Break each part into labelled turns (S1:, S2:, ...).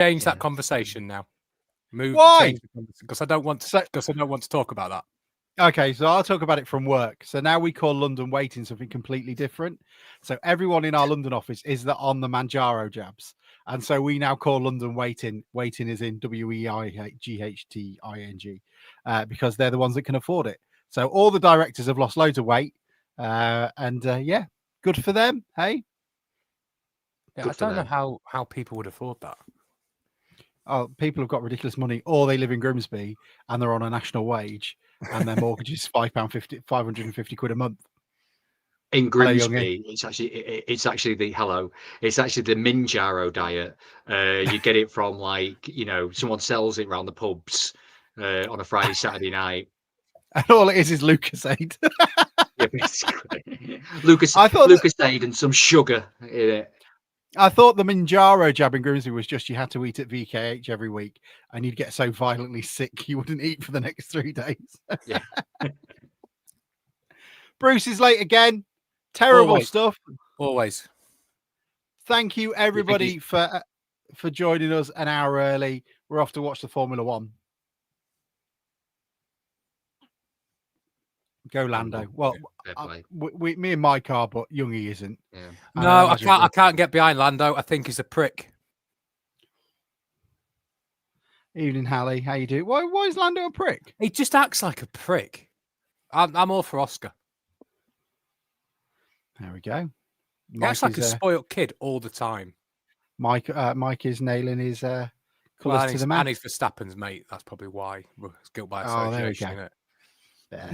S1: change that conversation now.
S2: Why?
S1: Because I don't want to talk about that.
S2: Okay, so I'll talk about it from work. So now we call London waiting something completely different. So everyone in our London office is on the Manjaro jabs. And so we now call London waiting. Waiting is in WEIGHTING, because they're the ones that can afford it. So all the directors have lost loads of weight. Yeah, good for them. Hey?
S1: Yeah, I don't know how people would afford that.
S2: Oh, people have got ridiculous money, or they live in Grimsby and they're on a national wage, and their mortgage is £550 £550 a month.
S3: In Grimsby, it's actually the Manjaro diet. You get it from someone sells it around the pubs on a Friday, Saturday night.
S2: And all it is Lucasade.
S3: Yeah, basically. Lucasade and some sugar in it.
S2: I thought the Manjaro jab in Grimsby was just you had to eat at VKH every week and you'd get so violently sick you wouldn't eat for the next 3 days.
S3: Yeah.
S2: Bruce is late again. Terrible stuff.
S1: Always.
S2: Thank you, everybody, for joining us an hour early. We're off to watch the Formula One. Go Lando. Well, me and Mike are, but Youngie isn't.
S3: Yeah.
S1: No, I can't get behind Lando. I think he's a prick.
S2: Evening, Hallie. How you doing? Why is Lando a prick?
S1: He just acts like a prick. I'm all for Oscar.
S2: There we go.
S1: He acts like a spoiled kid all the time.
S2: Mike is nailing his colours to the man.
S1: And he's Verstappen's mate. That's probably why. It's guilt by association, isn't it?
S2: Yeah.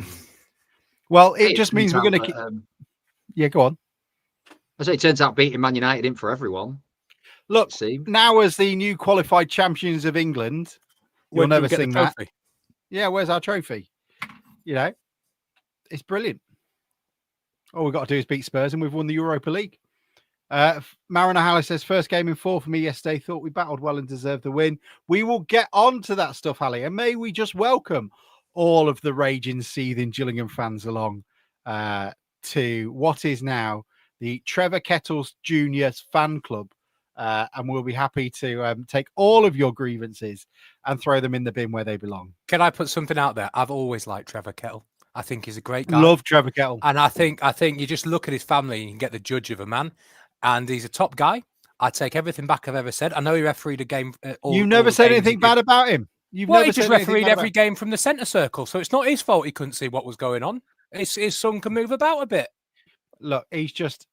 S2: Well, it just means we're going to... Yeah, go on.
S3: I say it turns out beating Man United in for everyone.
S2: Look, now as the new qualified champions of England, we'll never sing that. Yeah, where's our trophy? It's brilliant. All we've got to do is beat Spurs and we've won the Europa League. Mariner Haller says, first game in 4 for me yesterday. Thought we battled well and deserved the win. We will get on to that stuff, Hallie. And may we just welcome all of the raging, seething Gillingham fans along to what is now the Trevor Kettles Juniors fan club. And we'll be happy to take all of your grievances and throw them in the bin where they belong.
S1: Can I put something out there? I've always liked Trevor Kettle. I think he's a great guy.
S2: Love Trevor Kettle.
S1: And I think you just look at his family and you can get the judge of a man. And he's a top guy. I take everything back I've ever said. I know he refereed a game.
S2: You've never said anything bad about him.
S1: He just refereed every game from the centre circle. So it's not his fault he couldn't see what was going on. His son can move about a bit.
S2: Look, he's just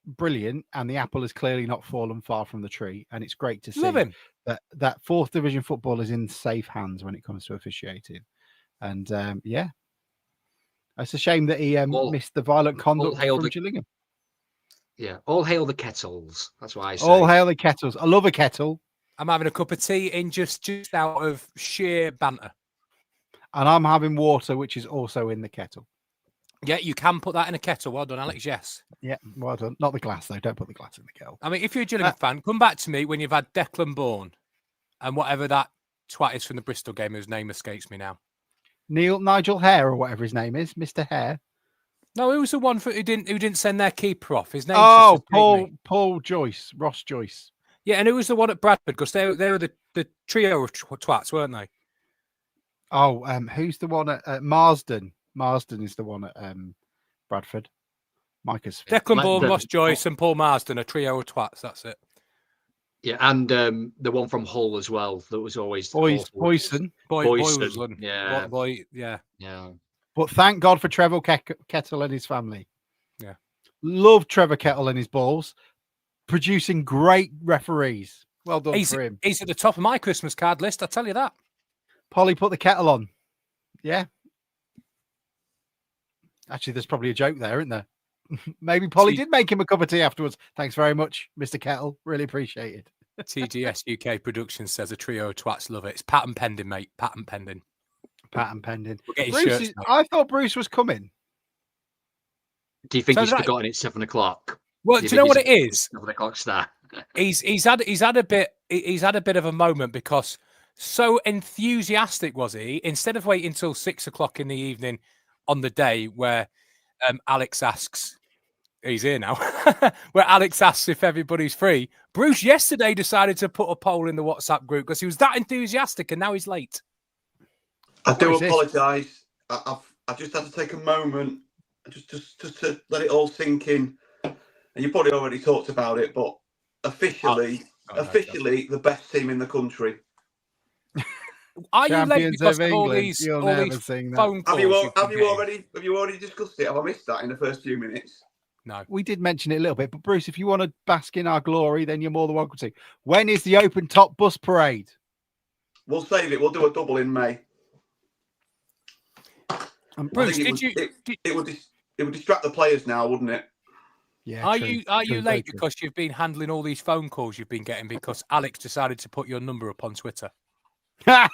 S2: brilliant. And the apple has clearly not fallen far from the tree. And it's great to see that 4th division football is in safe hands when it comes to officiating. And yeah. It's a shame that he missed the violent conduct from Gillingham.
S3: Yeah, all hail the Kettles. That's why I say.
S2: All hail the Kettles. I love a kettle.
S1: I'm having a cup of tea in just out of sheer banter.
S2: And I'm having water, which is also in the kettle.
S1: Yeah, you can put that in a kettle. Well done, Alex. Yes.
S2: Yeah, well done. Not the glass, though. Don't put the glass in the kettle.
S1: I mean, if you're a Gillingham fan, come back to me when you've had Declan Bourne and whatever that twat is from the Bristol game whose name escapes me now.
S2: Nigel Hare or whatever his name is, Mr. Hare.
S1: No, who was the one who didn't send their keeper off? His name.
S2: Oh, Paul Joyce, Ross Joyce.
S1: Yeah, and who was the one at Bradford? Because they were the trio of twats, weren't they?
S2: Oh, who's the one at Marsden? Marsden is the one at Bradford. Micah's.
S1: Declan Bourne, Ross Joyce, and Paul Marsden, a trio of twats. That's it.
S3: Yeah, and the one from Hull as well. That was always
S2: Boyson.
S3: Boyson.
S1: Yeah.
S2: But thank God for Trevor Kettle and his family.
S1: Yeah.
S2: Love Trevor Kettle and his balls. Producing great referees. Well done for him.
S1: He's at the top of my Christmas card list, I tell you that.
S2: Polly, put the kettle on. Yeah. Actually, there's probably a joke there, isn't there? Maybe Polly did make him a cup of tea afterwards. Thanks very much, Mr. Kettle. Really appreciate it.
S1: TGS UK Productions says a trio of twats love it. It's patent pending, mate. Patent pending.
S2: Patent pending.
S1: We're getting shirts,
S2: I thought Bruce was coming.
S3: Do you think he's forgotten it's 7 o'clock?
S1: Well, do you know what it is?
S3: 7 o'clock start.
S1: He's had a bit of a moment because so enthusiastic was he. Instead of waiting until 6 o'clock in the evening on the day where Alex asks, He's here now. Where Alex asks if everybody's free. Bruce yesterday decided to put a poll in the WhatsApp group because he was that enthusiastic, and now he's late.
S4: I do
S2: What is this?
S4: apologise. I just had to take a moment just to let it all sink in. And you probably already talked about it, but officially the best team in the country.
S1: Are you late
S2: Champions
S1: because
S2: of
S1: of all
S2: England.
S1: these
S2: You'll never
S1: phone
S2: sing that.
S1: calls?
S4: Have
S1: you've
S4: you already discussed it? Have I missed that in the first few minutes?
S1: No.
S2: We did mention it a little bit, but Bruce, if you want to bask in our glory, then you're more than welcome to. When is the open top bus parade?
S4: We'll save it. We'll do a double in May.
S1: Bruce,
S4: it would distract the players now, wouldn't it?
S2: Yeah.
S1: Are
S2: true,
S1: you
S2: true,
S1: late
S2: true.
S1: because you've been handling all these phone calls you've been getting because Alex decided to put your number up on Twitter?
S2: I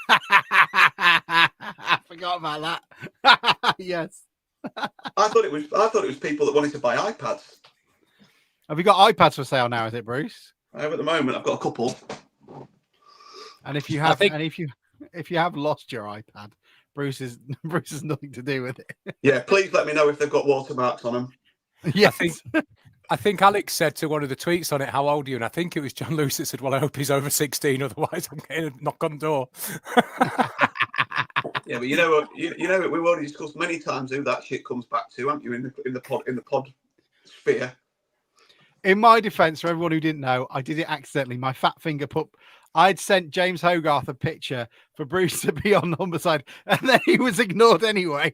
S2: forgot about that. Yes.
S4: I thought it was people that wanted to buy iPads.
S2: Have you got iPads for sale now? Is it, Bruce?
S4: I have at the moment. I've got a couple.
S2: And if you have, if you have lost your iPad, Bruce has nothing to do with it.
S4: Yeah, please let me know if they've got watermarks on them.
S2: Yes.
S1: I think Alex said to one of the tweets on it, "How old are you?" And I think it was John Lewis that said, "Well, I hope he's over 16, otherwise I'm getting a knock on door."
S4: Yeah, but you know what? You know we've already discussed many times who that shit comes back to, haven't you? In the pod sphere.
S2: In my defense, for everyone who didn't know, I did it accidentally. My fat finger I'd sent James Hogarth a picture for Bruce to be on Humberside, and then he was ignored anyway.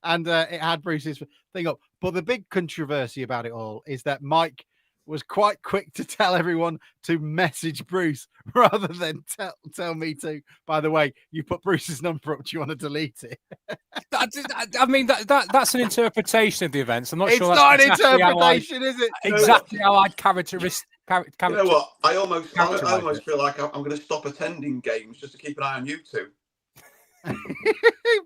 S2: And it had Bruce's thing up. But the big controversy about it all is that Mike was quite quick to tell everyone to message Bruce rather than tell me to. By the way, you put Bruce's number up. Do you want to delete it?
S1: I mean, that's an interpretation of the events. I'm not sure.
S2: It's not an interpretation, is it?
S1: Exactly how I'd characterize.
S4: You know what? I almost feel like I'm going to stop attending games just to keep an eye on you two.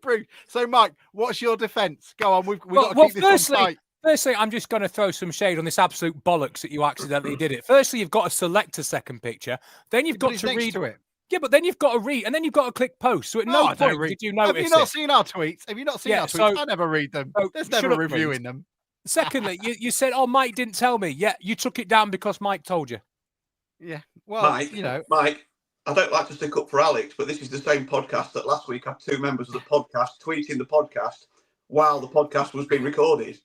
S2: Bruce. So, Mike, what's your defence? Go on. We've got to keep this on tight.
S1: Firstly, I'm just going to throw some shade on this absolute bollocks that you accidentally did it. Firstly, you've got to select a second picture. Then you've got to read
S2: to it.
S1: Yeah, but then you've got to read, and then you've got to click post. So at no point did you notice.
S2: Have you not seen our tweets? Have you not seen our tweets? I never read them. There's never reviewing them.
S1: Secondly, you said, "Oh, Mike didn't tell me." Yeah, you took it down because Mike told you.
S2: Yeah, well,
S4: Mike, I don't like to stick up for Alex, but this is the same podcast that last week had two members of the podcast tweeting the podcast while the podcast was being recorded.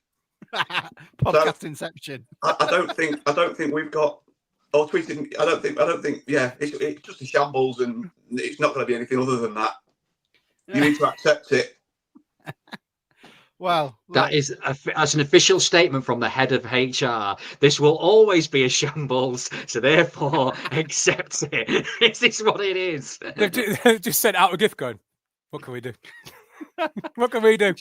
S2: Podcast inception.
S4: I don't think we've got or tweeting. I don't think. Yeah, it's just a shambles, and it's not going to be anything other than that. You need to accept it.
S2: Well,
S3: that is as an official statement from the head of HR. This will always be a shambles, so therefore accept it. Is this what it is?
S1: They've just sent out a gift going, what can we do? What can we do?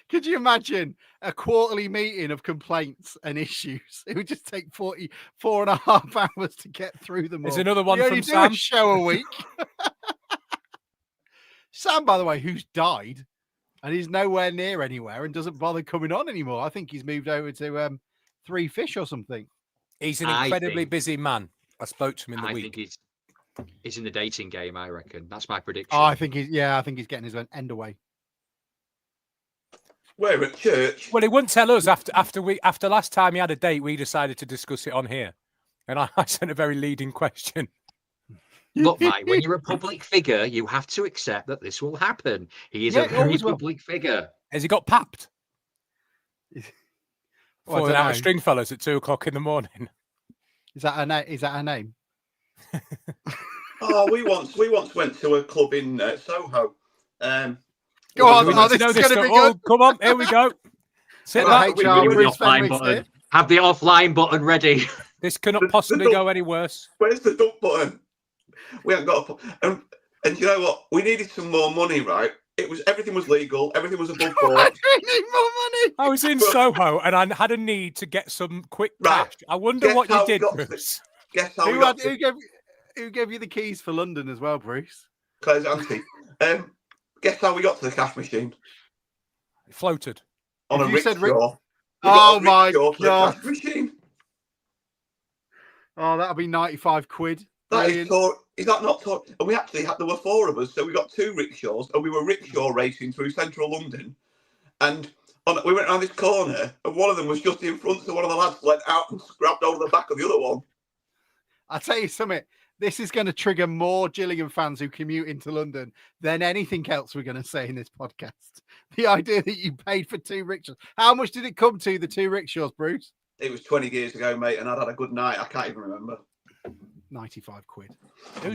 S2: Could you imagine a quarterly meeting of complaints and issues? It would just take 44.5 hours to get through them all.
S1: There's another one from Sam.
S2: A show a week. Sam, by the way, who's died. And he's nowhere near anywhere and doesn't bother coming on anymore. I think he's moved over to Three Fish or something.
S1: He's an incredibly busy man. I spoke to him in the week.
S3: I think he's in the dating game, I reckon. That's my prediction.
S2: Oh, I think he's getting his end away.
S4: We're at church.
S1: Well, he wouldn't tell us after last time he had a date, we decided to discuss it on here. And I sent a very leading question.
S3: Look, Mike, when you're a public figure, you have to accept that this will happen. He is a very public figure.
S1: Has he got papped?
S2: Falling
S1: out of Stringfellas at 2:00 in the morning.
S2: Is that her name?
S4: Oh, we once went to a club in Soho.
S2: Go on, this is going to be good.
S1: Come on, here we go. Sit back.
S3: Have the offline button ready.
S1: This cannot possibly go any worse.
S4: Where's the dump button? We haven't got and you know what? We needed some more money, right? Everything was legal, everything was above board.
S2: Why do we need more money?
S1: I was in Soho and I had a need to get some quick cash. I wonder what you did, Bruce.
S4: Guess how
S2: who gave you the keys for London as well, Bruce?
S4: Claire's auntie. Guess how we got to the cash machine?
S1: It floated.
S4: On a rickshaw.
S2: Oh my God.
S4: Cash machine.
S2: Oh, that'll be 95 quid.
S4: Is that not talk? And we actually there were four of us, so we got two rickshaws, and we were rickshaw racing through central London. And we went around this corner, and one of them was just in front, so one of the lads went out and grabbed over the back of the other one.
S2: I'll tell you something. This is going to trigger more Gillingham fans who commute into London than anything else we're going to say in this podcast. The idea that you paid for 2 rickshaws. How much did it come to, the 2 rickshaws, Bruce?
S4: It was 20 years ago, mate, and I'd had a good night. I can't even remember.
S2: 95 quid.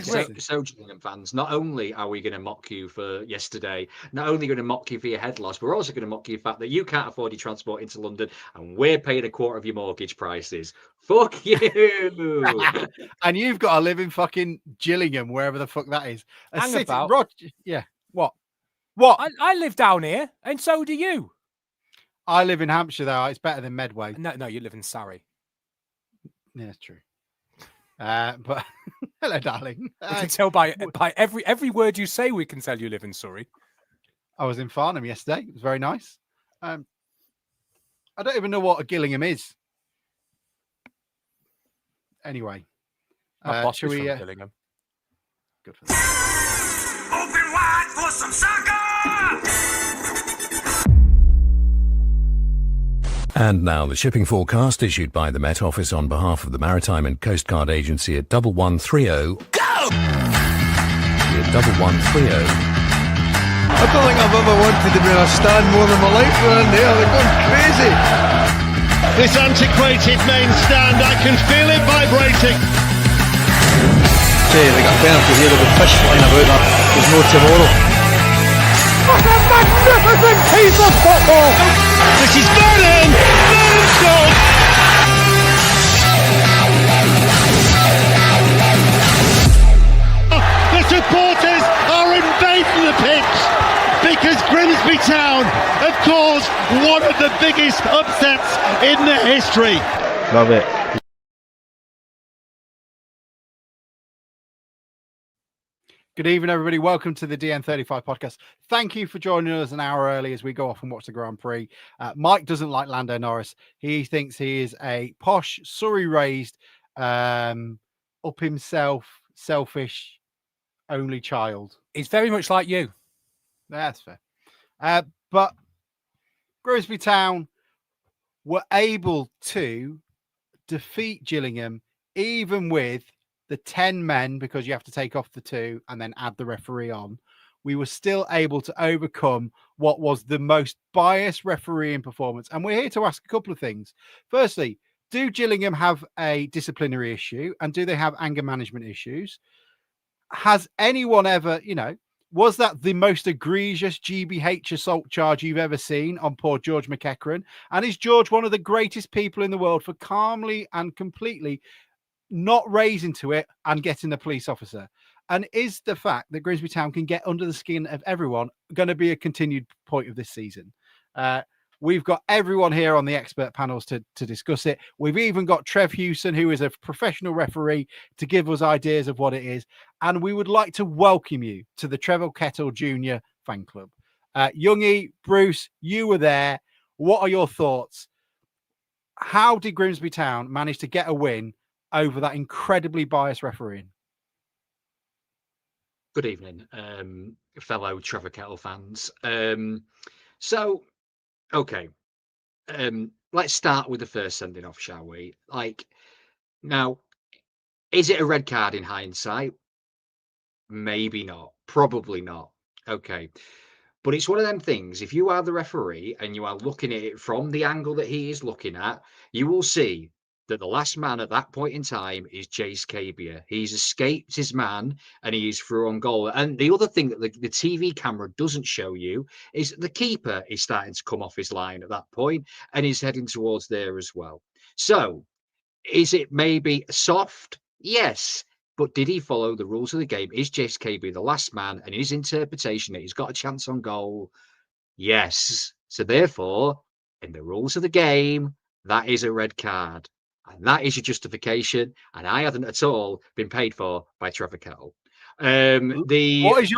S3: So Gillingham fans, not only are we going to mock you for yesterday, not only going to mock you for your head loss, we're also going to mock you for the fact that you can't afford your transport into London and we're paying a quarter of your mortgage prices. Fuck you.
S2: And you've got to live in fucking Gillingham, wherever the fuck that is. Yeah. What?
S1: I live down here, and so do you.
S2: I live in Hampshire, though. It's better than Medway.
S1: No, you live in Surrey.
S2: Yeah, it's true. But hello, darling.
S1: We can tell by every word you say. We can tell you live in Surrey.
S2: I was in Farnham yesterday. It was very nice. I don't even know what a Gillingham is. Anyway,
S1: My boss
S2: shall
S1: is
S2: we?
S1: from Gillingham.
S2: Good for that.
S5: Open wide for some soccer!
S6: And now the shipping forecast issued by the Met Office on behalf of the Maritime and Coast Guard Agency at 1130. Go! At 1130.
S7: I don't think I've ever wanted to be in a stand more than my life around there. They're going crazy.
S8: This antiquated main stand, I can feel it vibrating.
S7: Say, they got a penalty here, there'll be fish flying about that. There's no tomorrow.
S5: What a magnificent piece of football!
S8: This is Vernon! Vernon scores! The supporters are invading the pitch because Grimsby Town have caused one of the biggest upsets in their history.
S7: Love it.
S2: Good evening, everybody. Welcome to the DN35 podcast. Thank you for joining us an hour early as we go off and watch the Grand Prix. Mike doesn't like Lando Norris. He thinks he is a posh, Surrey-raised, up himself, selfish, only child.
S1: He's very much like you.
S2: That's fair. But Grimsby Town were able to defeat Gillingham, even with the 10 men, because you have to take off the 2 and then add the referee on. We were still able to overcome what was the most biased refereeing performance. And we're here to ask a couple of things. Firstly, do Gillingham have a disciplinary issue? And do they have anger management issues? Has anyone ever, was that the most egregious GBH assault charge you've ever seen on poor George McEachran? And is George one of the greatest people in the world for calmly and completely not raising to it and getting the police officer? And is the fact that Grimsby Town can get under the skin of everyone going to be a continued point of this season? We've got everyone here on the expert panels to discuss it. We've even got Trev Hewson, who is a professional referee, to give us ideas of what it is. And we would like to welcome you to the Trevor Kettle Jr. fan club. Youngie, Bruce, you were there. What are your thoughts? How did Grimsby Town manage to get a win over that incredibly biased refereeing?
S3: Good evening, fellow Trevor Kettle fans. Okay, let's start with the first sending off, shall we? Now, is it a red card in hindsight? Maybe not. Probably not. Okay. But it's one of them things. If you are the referee and you are looking at it from the angle that he is looking at, you will see that the last man at that point in time is Jace Cabia. He's escaped his man and he is through on goal. And the other thing that the TV camera doesn't show you is that the keeper is starting to come off his line at that point and is heading towards there as well. So is it maybe soft? Yes. But did he follow the rules of the game? Is Jace Cabia the last man, and his interpretation that he's got a chance on goal? Yes. So therefore, in the rules of the game, that is a red card. And that is your justification. And I haven't at all been paid for by Trevor Kettle.
S2: What is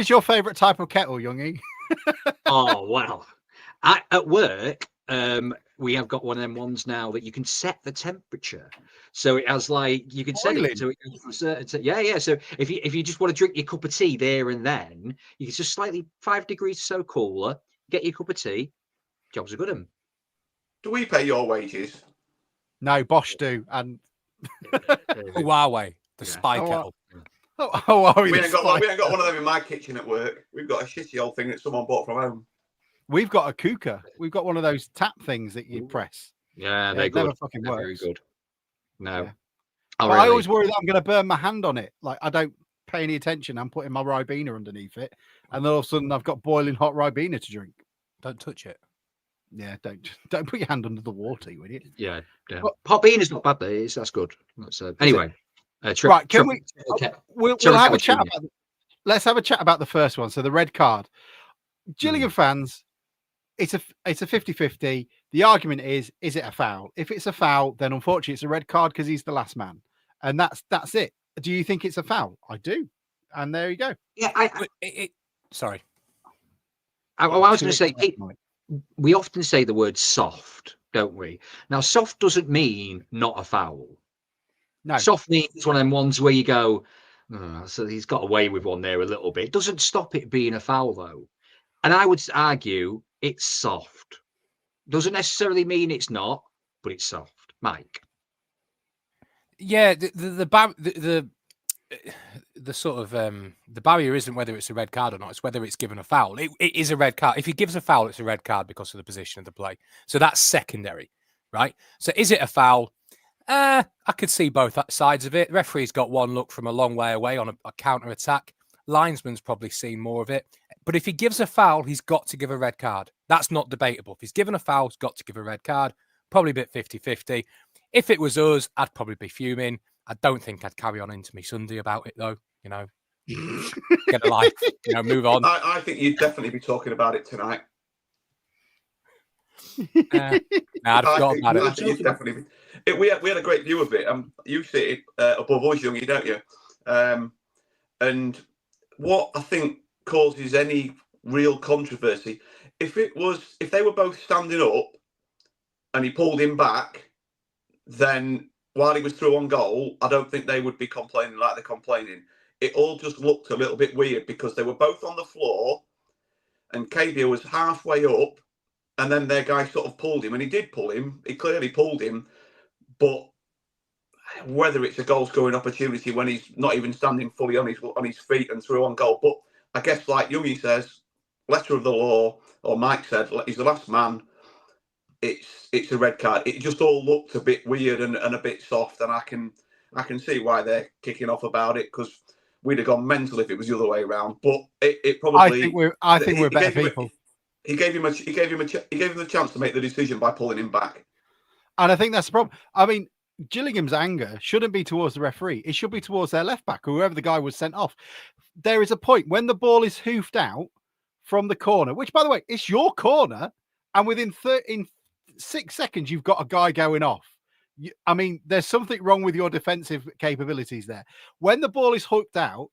S2: your favourite type of kettle, Youngie?
S3: Oh, well. At work, we have got one of them ones now that you can set the temperature. So it has you can set it to a certain yeah. So if you just want to drink your cup of tea there and then, you can just slightly 5 degrees or so cooler, get your cup of tea, Job's a good one.
S4: Do we pay your wages?
S2: No, Bosch do. And
S1: Huawei, the spy kettle.
S4: We ain't got one of them in my kitchen at work. We've got a shitty old thing that someone bought from home.
S2: We've got a cooker. We've got one of those tap things that you press.
S3: Yeah, they're good.
S2: Never fucking works.
S3: Very good. No.
S2: Yeah. I always worry that I'm going to burn my hand on it. Like, I don't pay any attention. I'm putting my Ribena underneath it. And then all of a sudden I've got boiling hot Ribena to drink.
S1: Don't touch it.
S2: Yeah, don't put your hand under the water, you idiot.
S3: Yeah. Hot bean is not bad, though. That's good. Anyway.
S2: Right, can we? We'll have a chat about. Let's have a chat about the first one. So the red card. Gillingham fans, it's a 50-50. The argument is it a foul? If it's a foul, then unfortunately it's a red card because he's the last man, and that's it. Do you think it's a foul? I do, and there you go.
S3: Yeah,
S1: sorry.
S3: I was going to say, we often say the word soft, don't we? Now, soft doesn't mean not a foul.
S2: No.
S3: Soft means one of them ones where you go, so he's got away with one there a little bit. It doesn't stop it being a foul, though. And I would argue it's soft. Doesn't necessarily mean it's not, but it's soft. Mike.
S1: Yeah, the sort of the barrier isn't whether it's a red card or not. It's whether it's given a foul. It is a red card. If he gives a foul, it's a red card because of the position of the play. So that's secondary, right? So is it a foul? I could see both sides of it. The referee's got one look from a long way away on a counter attack. Linesman's probably seen more of it. But if he gives a foul, he's got to give a red card. That's not debatable. If he's given a foul, he's got to give a red card. Probably a bit 50-50. If it was us, I'd probably be fuming. I don't think I'd carry on into me Sunday about it, though. You know, get a life. You know, move on.
S4: I think you'd definitely be talking about it tonight.
S1: I'd have forgotten about it.
S4: Definitely. We had a great view of it. You sit above us, Youngie, don't you? And what I think causes any real controversy, if they were both standing up and he pulled him back, then while he was through on goal, I don't think they would be complaining like they're complaining. It all just looked a little bit weird because they were both on the floor and Kabia was halfway up and then their guy sort of pulled him, and he did pull him. He clearly pulled him, but whether it's a goal-scoring opportunity when he's not even standing fully on his feet and through on goal. But I guess, like Youngie says, letter of the law, or Mike said, he's the last man. It's a red card. It just all looked a bit weird and a bit soft, and I can see why they're kicking off about it because we'd have gone mental if it was the other way around. But it probably.
S2: I think we're better people.
S4: He gave him the chance to make the decision by pulling him back.
S2: And I think that's the problem. I mean, Gillingham's anger shouldn't be towards the referee. It should be towards their left back or whoever the guy was sent off. There is a point when the ball is hoofed out from the corner, which, by the way, it's your corner, and within 6 seconds, you've got a guy going off. I mean, there's something wrong with your defensive capabilities there. When the ball is hooked out,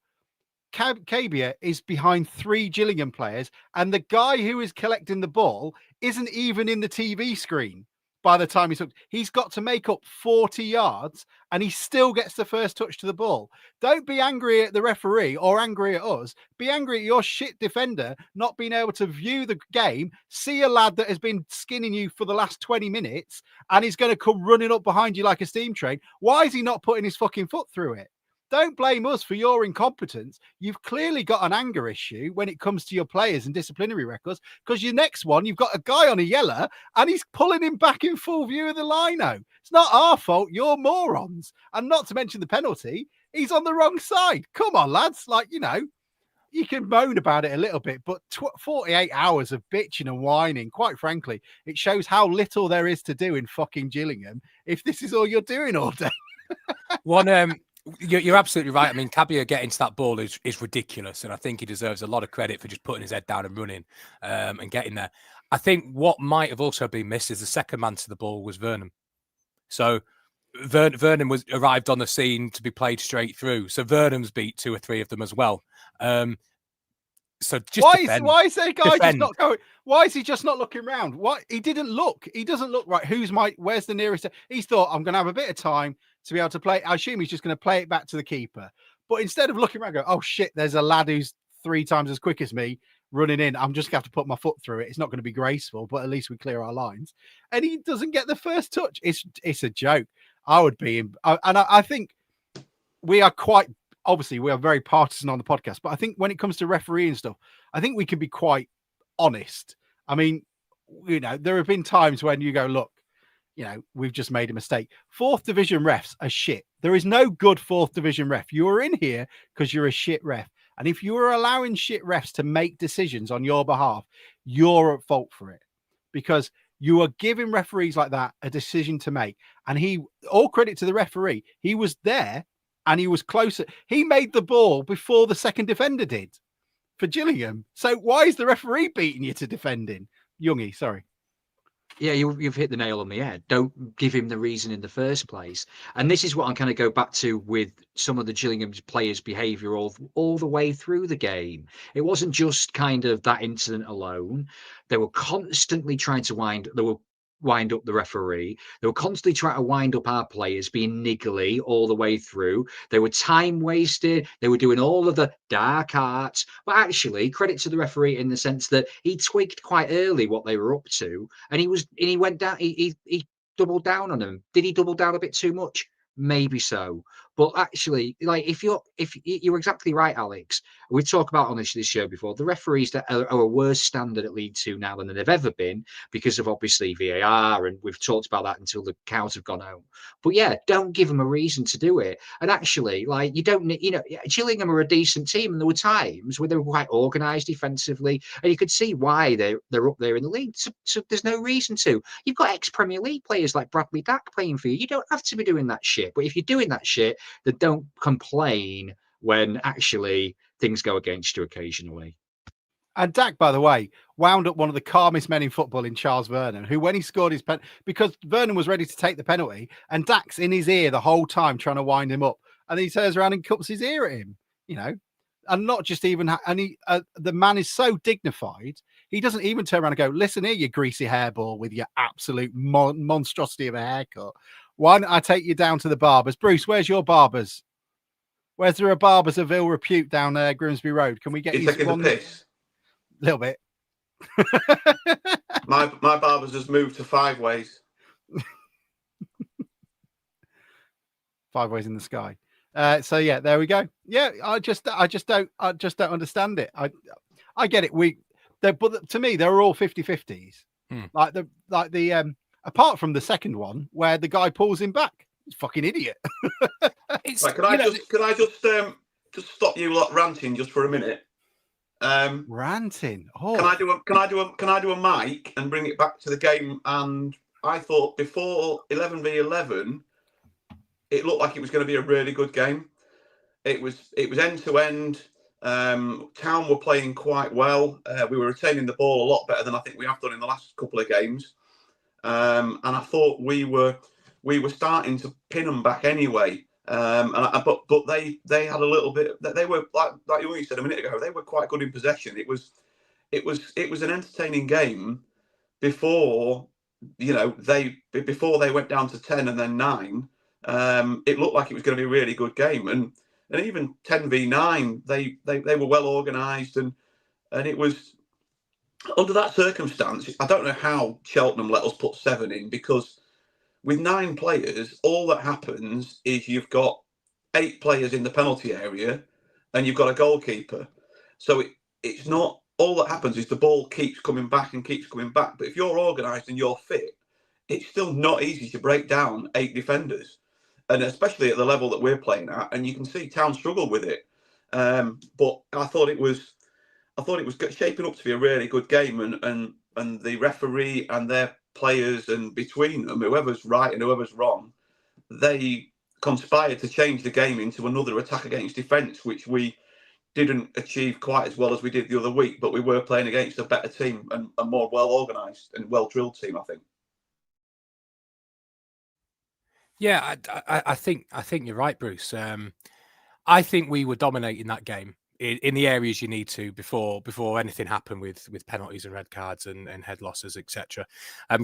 S2: Kabia is behind 3 Gillingham players, and the guy who is collecting the ball isn't even in the TV screen by the time he's got to make up 40 yards, and he still gets the first touch to the ball. Don't be angry at the referee or angry at us. Be angry at your shit defender not being able to view the game, see a lad that has been skinning you for the last 20 minutes, and he's going to come running up behind you like a steam train. Why is he not putting his fucking foot through it? Don't blame us for your incompetence. You've clearly got an anger issue when it comes to your players and disciplinary records, because your next one, you've got a guy on a yellow and he's pulling him back in full view of the lino. It's not our fault. You're morons. And not to mention the penalty, he's on the wrong side. Come on, lads. Like, you know, you can moan about it a little bit, but 48 hours of bitching and whining, quite frankly, it shows how little there is to do in fucking Gillingham if this is all you're doing all day.
S1: You're absolutely right. I mean, Kabia getting to that ball is ridiculous, and I think he deserves a lot of credit for just putting his head down and running and getting there. I think what might have also been missed is the second man to the ball was Vernon. So Vernon arrived on the scene to be played straight through. So Vernon's beat 2 or 3 of them as well. So just
S2: why is that guy just not going? Why is he just not looking around? Why he didn't look? He doesn't look right. Where's the nearest? He's thought, I'm going to have a bit of time to be able to play. I assume he's just going to play it back to the keeper. But instead of looking around, go, oh shit, there's a lad who's 3 times as quick as me running in. I'm just going to have to put my foot through it. It's not going to be graceful, but at least we clear our lines. And he doesn't get the first touch. It's a joke. I would be in. And I think we are quite, obviously, we are very partisan on the podcast. But I think when it comes to refereeing stuff, I think we can be quite honest. I mean, there have been times when you go, look, we've just made a mistake. 4th division refs are shit. There is no good 4th division ref. You are in here because you're a shit ref. And if you are allowing shit refs to make decisions on your behalf, you're at fault for it, because you are giving referees like that a decision to make. And all credit to the referee, he was there and he was closer. He made the ball before the second defender did for Gillingham. So why is the referee beating you to defending? Youngie, sorry.
S3: Yeah, you've hit the nail on the head. Don't give him the reason in the first place. And this is what I kind of go back to with some of the Gillingham players' behaviour all the way through the game. It wasn't just kind of that incident alone. They were constantly trying to wind up the referee. They were constantly trying to wind up our players, being niggly all the way through. They were time wasted. They were doing all of the dark arts. But actually, credit to the referee in the sense that he tweaked quite early what they were up to, and he went down. He doubled down on them. Did he double down a bit too much? Maybe so. But actually, like if you're exactly right, Alex. We talked about on this show before. The referees that are a worse standard at League Two now than they've ever been because of obviously VAR, and we've talked about that until the cows have gone home. But yeah, don't give them a reason to do it. And actually, like you don't, Gillingham are a decent team, and there were times where they were quite organised defensively, and you could see why they're up there in the league. So there's no reason to. You've got ex-Premier League players like Bradley Dack playing for you. You don't have to be doing that shit. But if you're doing that shit, then don't complain when actually things go against you occasionally.
S2: And Dack, by the way, wound up one of the calmest men in football in Charles Vernon, who, when he scored his pen, because Vernon was ready to take the penalty, and Dack's in his ear the whole time trying to wind him up, and he turns around and cups his ear at him, and not just even, the man is so dignified, he doesn't even turn around and go, listen here, you greasy hairball with your absolute monstrosity of a haircut. Why don't I take you down to the barbers? Bruce, where's your barbers? Where's there a barbers of ill repute down there, Grimsby Road? Can we get you
S4: taking
S2: one?
S4: the piss?
S2: A little bit.
S4: my barber's has moved to 5 ways.
S2: 5 ways in the sky. So yeah, there we go. Yeah, I just don't understand it. I get it. But to me, they're all 50-50s. Like the apart from the second one where the guy pulls him back. He's a fucking idiot.
S4: Right, can I just stop you lot ranting just for a minute?
S2: Ranting. Oh,
S4: can I do a mic and bring it back to the game? And I thought before 11v11, it looked like it was going to be a really good game. It was end to end. Town were playing quite well. We were retaining the ball a lot better than I think we have done in the last couple of games. And I thought we were starting to pin them back anyway. But they had a little bit. They were like you said a minute ago. They were quite good in possession. It was an entertaining game before before they went down to 10 and then 9. It looked like it was going to be a really good game, and even 10v9 they were well organised, and it was under that circumstance. I don't know how Cheltenham let us put 7 in, because with 9 players, all that happens is you've got 8 players in the penalty area and you've got a goalkeeper. So it's not, all that happens is the ball keeps coming back and keeps coming back. But if you're organised and you're fit, it's still not easy to break down 8 defenders. And especially at the level that we're playing at, and you can see Town struggle with it. But I thought it was shaping up to be a really good game, and the referee and their players, and between them, whoever's right and whoever's wrong, they conspired to change the game into another attack against defence, which we didn't achieve quite as well as we did the other week, but we were playing against a better team and a more well organised and well drilled team, I think.
S1: Yeah, I think you're right, Bruce. I think we were dominating that game in the areas you need to before anything happened with penalties and red cards and head losses, etc.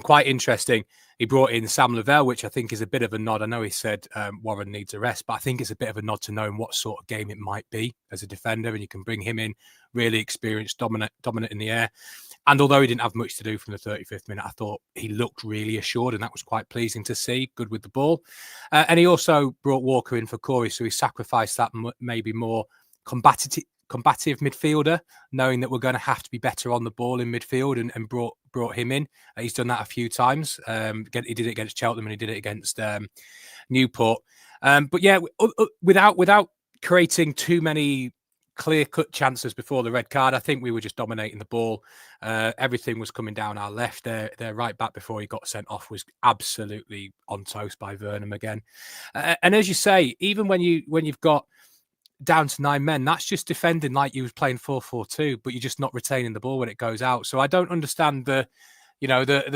S1: Quite interesting. He brought in Sam Lavelle, which I think is a bit of a nod. I know he said Warren needs a rest, but I think it's a bit of a nod to knowing what sort of game it might be as a defender, and you can bring him in, really experienced, dominant in the air. And although he didn't have much to do from the 35th minute, I thought he looked really assured, and that was quite pleasing to see. Good with the ball. And he also brought Walker in for Corey, so he sacrificed that maybe more combative midfielder, knowing that we're going to have to be better on the ball in midfield, and brought him in. He's done that a few times. He did it against Cheltenham and he did it against Newport. But yeah, without creating too many clear-cut chances before the red card, I think we were just dominating the ball. Everything was coming down our left. Their right back before he got sent off was absolutely on toast by Vernham again. And as you say, even when you've got down to 9 men, that's just defending like you was playing 4-4-2, but you're just not retaining the ball when it goes out. So I don't understand the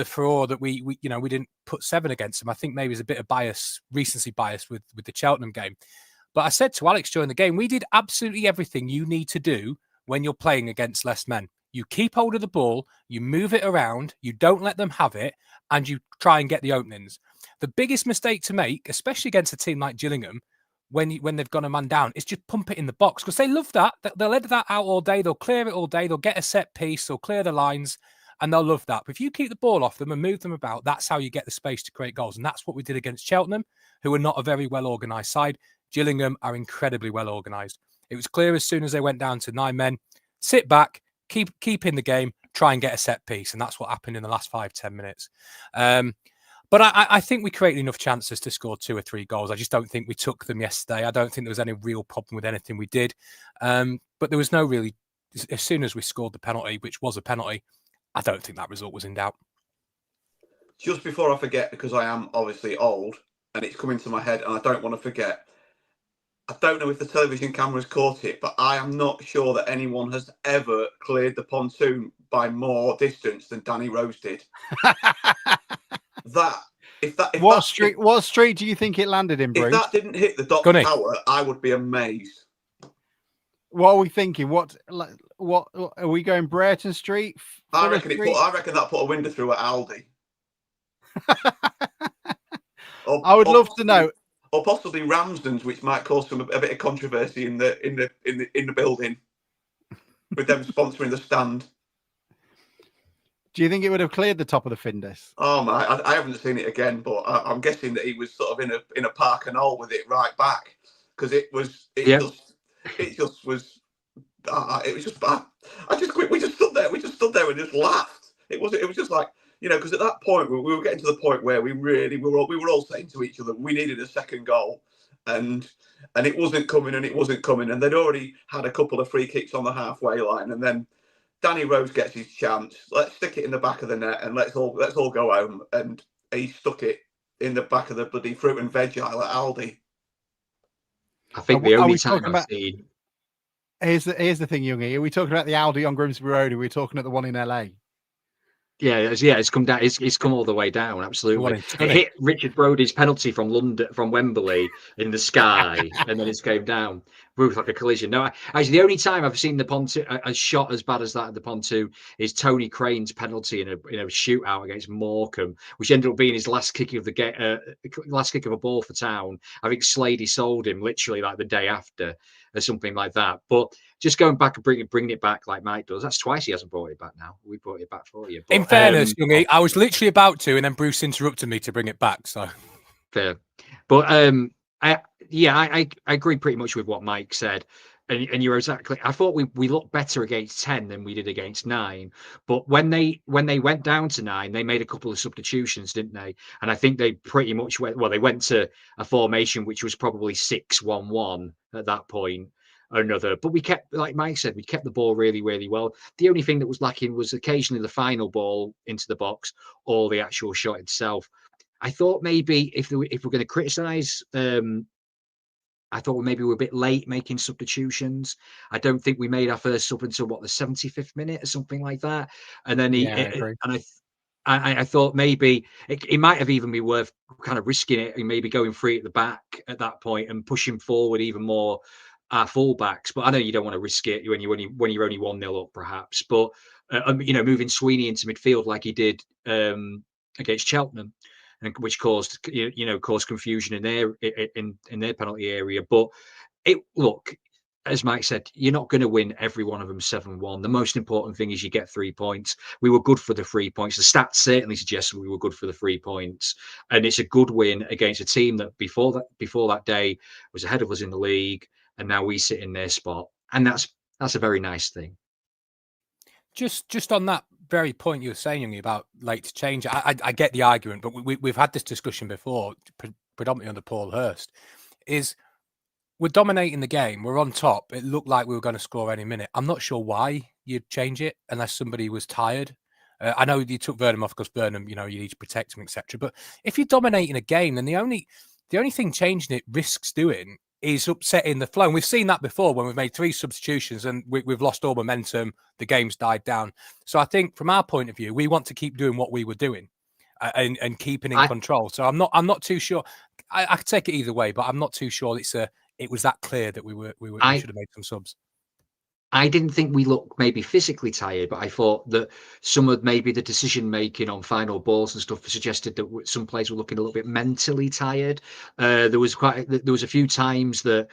S1: furore that we didn't put 7 against them. I think maybe there's a bit of recency bias with the Cheltenham game. But I said to Alex during the game, we did absolutely everything you need to do when you're playing against less men. You keep hold of the ball, you move it around, you don't let them have it, and you try and get the openings. The biggest mistake to make, especially against a team like Gillingham, when they've gone a man down, is just pump it in the box, because they love that. They'll let that out all day. They'll clear it all day. They'll get a set piece. They'll clear the lines, and they'll love that. But if you keep the ball off them and move them about, that's how you get the space to create goals. And that's what we did against Cheltenham, who are not a very well-organised side. Gillingham are incredibly well-organised. It was clear as soon as they went down to 9 men, sit back, keep in the game, try and get a set piece. And that's what happened in the last 5-10 minutes. But I think we created enough chances to score 2 or 3 goals. I just don't think we took them yesterday. I don't think there was any real problem with anything we did. But there was no really, as soon as we scored the penalty, which was a penalty, I don't think that result was in doubt.
S4: Just before I forget, because I am obviously old and it's coming to my head and I don't want to forget, I don't know if the television cameras caught it, but I am not sure that anyone has ever cleared the pontoon by more distance than Danny Rose did. What
S2: street do you think it landed in, Bruce?
S4: If that didn't hit the Dock Tower, I would be amazed.
S2: What are we thinking? What are we going? Brereton Street?
S4: I reckon that put a window through at Aldi.
S2: I would love to know.
S4: Or possibly Ramsden's, which might cause a bit of controversy in the building with them sponsoring the stand.
S2: Do you think it would have cleared the top of the Findus?
S4: Oh my! I haven't seen it again, but I'm guessing that he was sort of in a park and all with it right back, because it was just bad. We just stood there and just laughed. It was just like, because at that point we were getting to the point where we were all saying to each other we needed a second goal, and it wasn't coming, and they'd already had a couple of free kicks on the halfway line, and then Danny Rose gets his chance. Let's stick it in the back of the net and let's all go home. And he stuck it in the back of the bloody fruit and veg aisle at Aldi.
S3: I think the only time I've seen.
S2: Here's the thing, Youngie. Are we talking about the Aldi on Grimsby Road? Or are we talking at the one in LA?
S3: Yeah, it's come down. It's come all the way down. Absolutely, it hit Richard Brodie's penalty from London, from Wembley, in the sky, and then it came down. Roof like a collision. No, actually, the only time I've seen the pontoon a shot as bad as that at the pontoon is Tony Crane's penalty in a shootout against Morecambe, which ended up being his last kick of a ball for Town. I think Slady sold him literally like the day after, or something like that. But just going back and bringing it back like Mike does, that's twice he hasn't brought it back now. We brought it back for you. But,
S1: in fairness, Youngie, I was literally about to, and then Bruce interrupted me to bring it back. So
S3: fair, but I agree pretty much with what Mike said, and you're exactly. I thought we looked better against 10 than we did against 9, but when they went down to 9, they made a couple of substitutions, didn't they? And I think they pretty much they went to a formation which was probably 6-1-1 at that point. But we kept, like Mike said, we kept the ball really, really well. The only thing that was lacking was occasionally the final ball into the box or the actual shot itself. I thought maybe if we're going to criticise, I thought maybe we were a bit late making substitutions. I don't think we made our first sub until the 75th minute or something like that. And then I thought maybe it might have even been worth kind of risking it and maybe going free at the back at that point and pushing forward even more our fullbacks. But I know you don't want to risk it when you're only 1-0 up, perhaps. But moving Sweeney into midfield like he did against Cheltenham, and which caused caused confusion in their penalty area. But look, as Mike said, you're not going to win every one of them 7-1. The most important thing is you get 3 points. We were good for the 3 points. The stats certainly suggest we were good for the 3 points, and it's a good win against a team that before that day was ahead of us in the league, and now we sit in their spot, and that's a very nice thing.
S1: Just on that very point you were saying about late to change, I get the argument, but we've had this discussion before, predominantly under Paul Hurst, is we're dominating the game. We're on top. It looked like we were going to score any minute. I'm not sure why you'd change it unless somebody was tired. I know you took Burnham off because Burnham, you need to protect him, etc. But if you're dominating a game, then the only thing changing it risks doing is upsetting the flow. And we've seen that before when we've made 3 substitutions and we've lost all momentum. The game's died down. So I think from our point of view, we want to keep doing what we were doing and keeping in control. So I'm not too sure. I could take it either way, but I'm not too sure it was that clear that we should have made some subs.
S3: I didn't think we looked maybe physically tired, but I thought that some of maybe the decision making on final balls and stuff suggested that some players were looking a little bit mentally tired. There was a few times that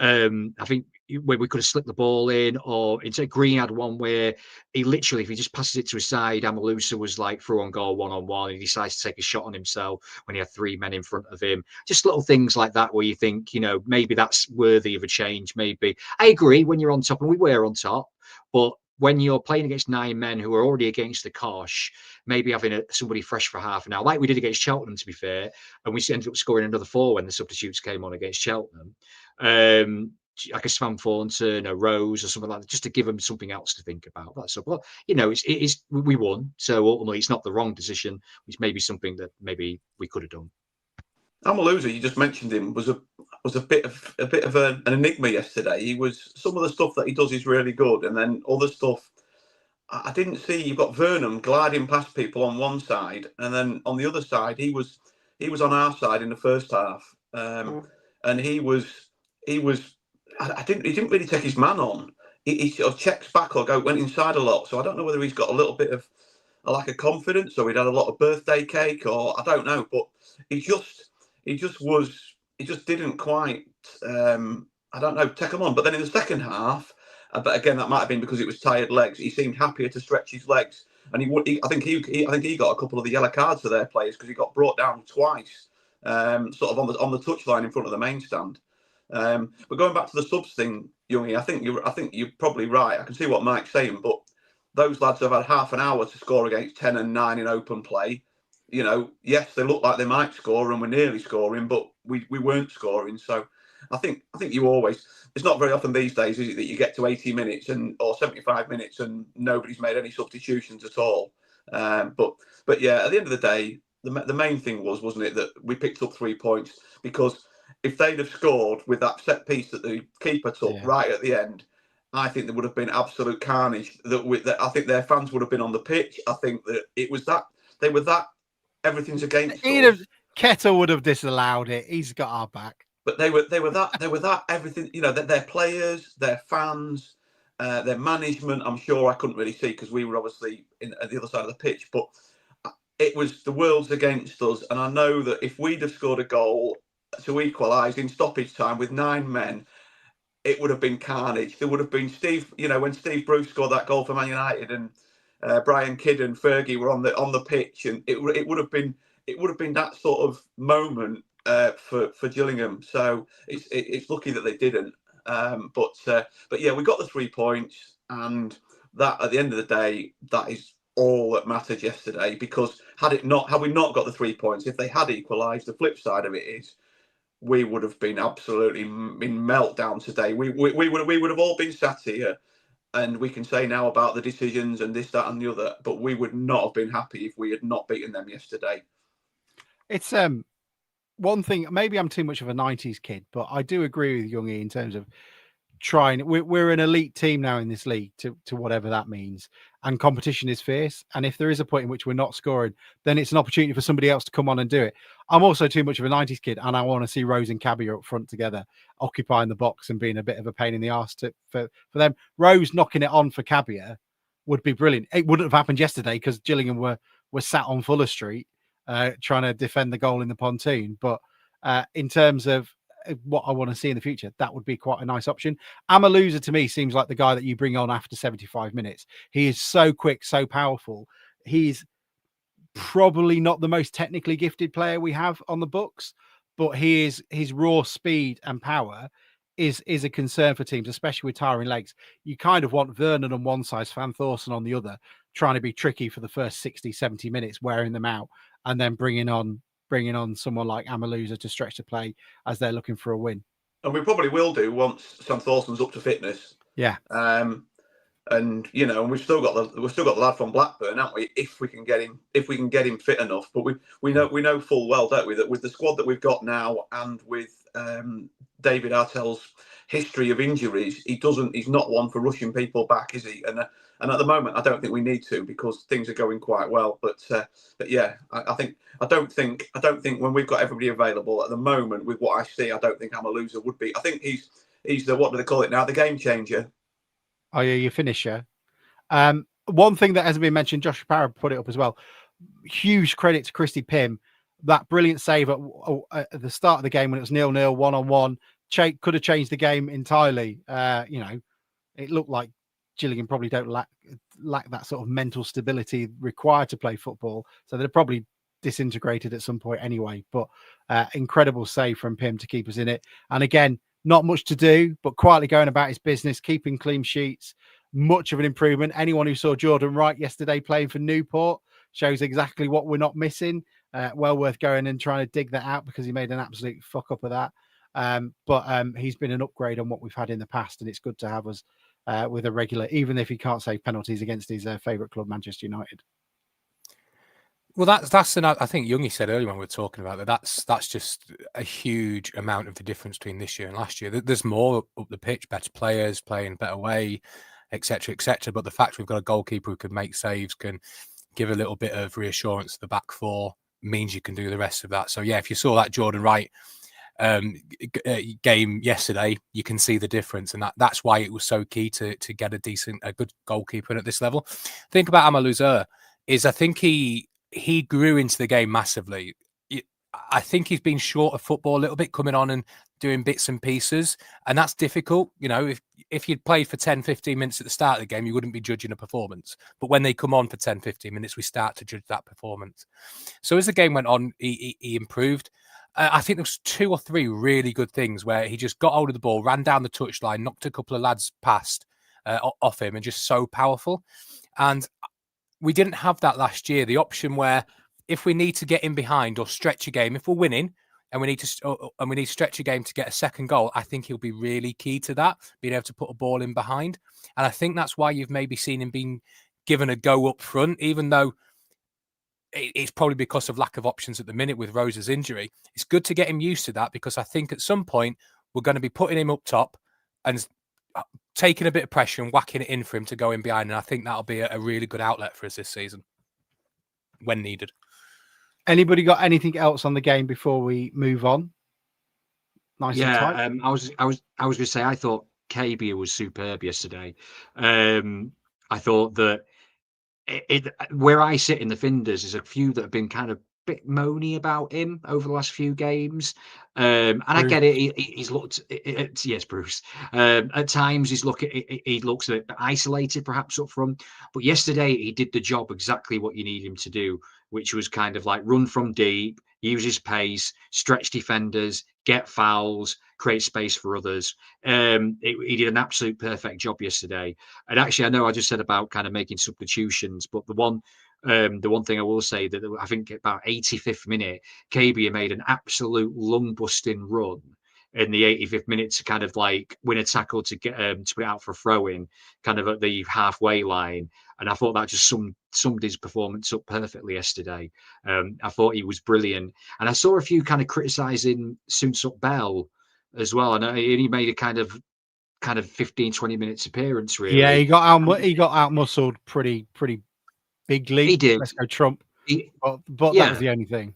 S3: I think where we could have slipped the ball in, or instead Green had one where he literally, if he just passes it to his side, Amalusa was like through on goal 1-on-1, and he decides to take a shot on himself when he had 3 men in front of him. Just little things like that where you think, maybe that's worthy of a change. Maybe I agree when you're on top, and we were on top, but when you're playing against 9 men who are already against the cosh, maybe having somebody fresh for half an hour, like we did against Cheltenham, to be fair, and we ended up scoring another 4 when the substitutes came on against Cheltenham. Like a Svan Thornton, a Rose, or something like that, just to give them something else to think about. That's all. Well, we won, so ultimately it's not the wrong decision, which may be something that maybe we could have done.
S4: Amalusa, you just mentioned him, was a bit of an enigma yesterday. He was, some of the stuff that he does is really good, and then other stuff I didn't see. You've got Vernon gliding past people on one side, and then on the other side he was on our side in the first half, and he didn't really take his man on. He sort of checks back or went inside a lot. So I don't know whether he's got a little bit of a lack of confidence, or he'd had a lot of birthday cake, or I don't know. But he just didn't quite I don't know, take him on. But then in the second half, but again that might have been because it was tired legs. He seemed happier to stretch his legs, and I think he got a couple of the yellow cards for their players because he got brought down twice, sort of on the touchline in front of the main stand. But going back to the subs thing, Youngie, I think you're probably right. I can see what Mike's saying, but those lads have had half an hour to score against 10 and 9 in open play. Yes, they look like they might score and we're nearly scoring, but we weren't scoring. So I think you always, it's not very often these days, is it, that you get to 80 minutes or 75 minutes and nobody's made any substitutions at all. But yeah, at the end of the day, the main thing wasn't it, that we picked up 3 points, because if they'd have scored with that set piece that the keeper took right at the end, I think there would have been absolute carnage. That I think their fans would have been on the pitch. I think that it was that they were that everything's against us.
S2: Kettle would have disallowed it. He's got our back.
S4: But they were that everything. Their players, their fans, their management. I'm sure I couldn't really see because we were obviously at the other side of the pitch. But it was the world's against us, and I know that if we'd have scored a goal to equalise in stoppage time with 9 men, it would have been carnage. There would have been when Steve Bruce scored that goal for Man United, and Brian Kidd and Fergie were on the pitch, and it would have been that sort of moment for Gillingham. So it's lucky that they didn't. But yeah, we got the 3 points, and that at the end of the day, that is all that mattered yesterday. Because had we not got the 3 points, if they had equalised, the flip side of it is we would have been absolutely in meltdown today. We would have all been sat here, and we can say now about the decisions and this, that, and the other, but we would not have been happy if we had not beaten them yesterday.
S2: It's one thing. Maybe I'm too much of a '90s kid, but I do agree with Youngie in terms of trying. We're an elite team now in this league, to whatever that means, and competition is fierce. And if there is a point in which we're not scoring, then it's an opportunity for somebody else to come on and do it. I'm also too much of a 90s kid, and I want to see Rose and Cabby up front together, occupying the box and being a bit of a pain in the arse for them. Rose knocking it on for Cabia would be brilliant. It wouldn't have happened yesterday because Gillingham were sat on Fuller Street trying to defend the goal in the pontoon. But in terms of what I want to see in the future, that would be quite a nice option. Amaluza to me seems like the guy that you bring on after 75 minutes. He is so quick, so powerful. He's probably not the most technically gifted player we have on the books, but his raw speed and power is a concern for teams, especially with tiring legs. You kind of want Vernon on one side, Van Thorsen on the other, trying to be tricky for the first 60, 70 minutes, wearing them out, and then bringing on someone like Amaluza to stretch the play as they're looking for a win.
S4: And we probably will do once Sam Thorsen's up to fitness.
S2: Yeah.
S4: And and we've still got the lad from Blackburn, haven't we? If we can get him fit enough. But we know full well, don't we, that with the squad that we've got now and with David Artell's history of injuries, he's not one for rushing people back, is he? And at the moment, I don't think we need to because things are going quite well. But yeah, I don't think when we've got everybody available at the moment with what I see, I don't think Amaluza would be. I think he's the, what do they call it now? The game changer.
S2: Oh yeah, your finisher. One thing that hasn't been mentioned, Josh Parra put it up as well. Huge credit to Christy Pym. That brilliant save at the start of the game when it was 0-0, 1-on-1, could have changed the game entirely. It looked like Gillingham probably don't lack that sort of mental stability required to play football, so they're probably disintegrated at some point anyway. But incredible save from Pym to keep us in it. And again, not much to do, but quietly going about his business, keeping clean sheets. Much of an improvement. Anyone who saw Jordan Wright yesterday playing for Newport shows exactly what we're not missing. Well worth going and trying to dig that out because he made an absolute fuck up of that. But he's been an upgrade on what we've had in the past, and it's good to have us with a regular, even if he can't save penalties against his favourite club, Manchester United.
S1: Well, that's I think Youngie said earlier when we were talking about that. That's just a huge amount of the difference between this year and last year. There's more up the pitch, better players playing a better way, etc., etc. But the fact we've got a goalkeeper who can make saves, can give a little bit of reassurance to the back four, means you can do the rest of that. So yeah, if you saw that Jordan Wright game yesterday, you can see the difference, and that's why it was so key to get a good goalkeeper at this level. Think about Amaluza is I think he grew into the game massively. I think he's been short of football a little bit, coming on and doing bits and pieces, and that's difficult. If you'd played for 10, 15 minutes at the start of the game, you wouldn't be judging a performance. But when they come on for 10, 15 minutes, we start to judge that performance. So as the game went on, he improved. I think there was 2 or 3 really good things where he just got hold of the ball, ran down the touchline, knocked a couple of lads past off him, and just so powerful. And we didn't have that last year. The option where if we need to get in behind or stretch a game, if we're winning and we need to stretch a game to get a second goal, I think he'll be really key to that, being able to put a ball in behind. And I think that's why you've maybe seen him being given a go up front, even though it's probably because of lack of options at the minute with Rose's injury. It's good to get him used to that, because I think at some point we're going to be putting him up top and taking a bit of pressure and whacking it in for him to go in behind. And I think that'll be a really good outlet for us this season when needed.
S2: Anybody got anything else on the game before we move on? Nice and tight.
S3: I was going to say, I thought Cabia was superb yesterday. I thought that where I sit in the Finders, there's a few that have been kind of bit moany about him over the last few games, and Bruce. I get it. He's looked. Yes, Bruce. At times, he looks a bit isolated, perhaps up front. But yesterday, he did the job exactly what you need him to do, which was kind of like run from deep, use his pace, stretch defenders, get fouls, create space for others. He did an absolute perfect job yesterday. And actually, I know I just said about kind of making substitutions, but the one thing I will say that I think about 85th minute, Cabia made an absolute lung-busting run in the 85th minute to kind of like win a tackle to get to put it out for a throw-in, kind of at the halfway line. And I thought that just summed his performance up perfectly yesterday. I thought he was brilliant. And I saw a few kind of criticising Soonsup Bell as well. And he made a kind of kind of 15, 20 minutes appearance, really.
S2: Yeah, he got out muscled pretty bigly.
S3: He did.
S2: Let's go Trump. But
S3: yeah.
S2: That was the only thing.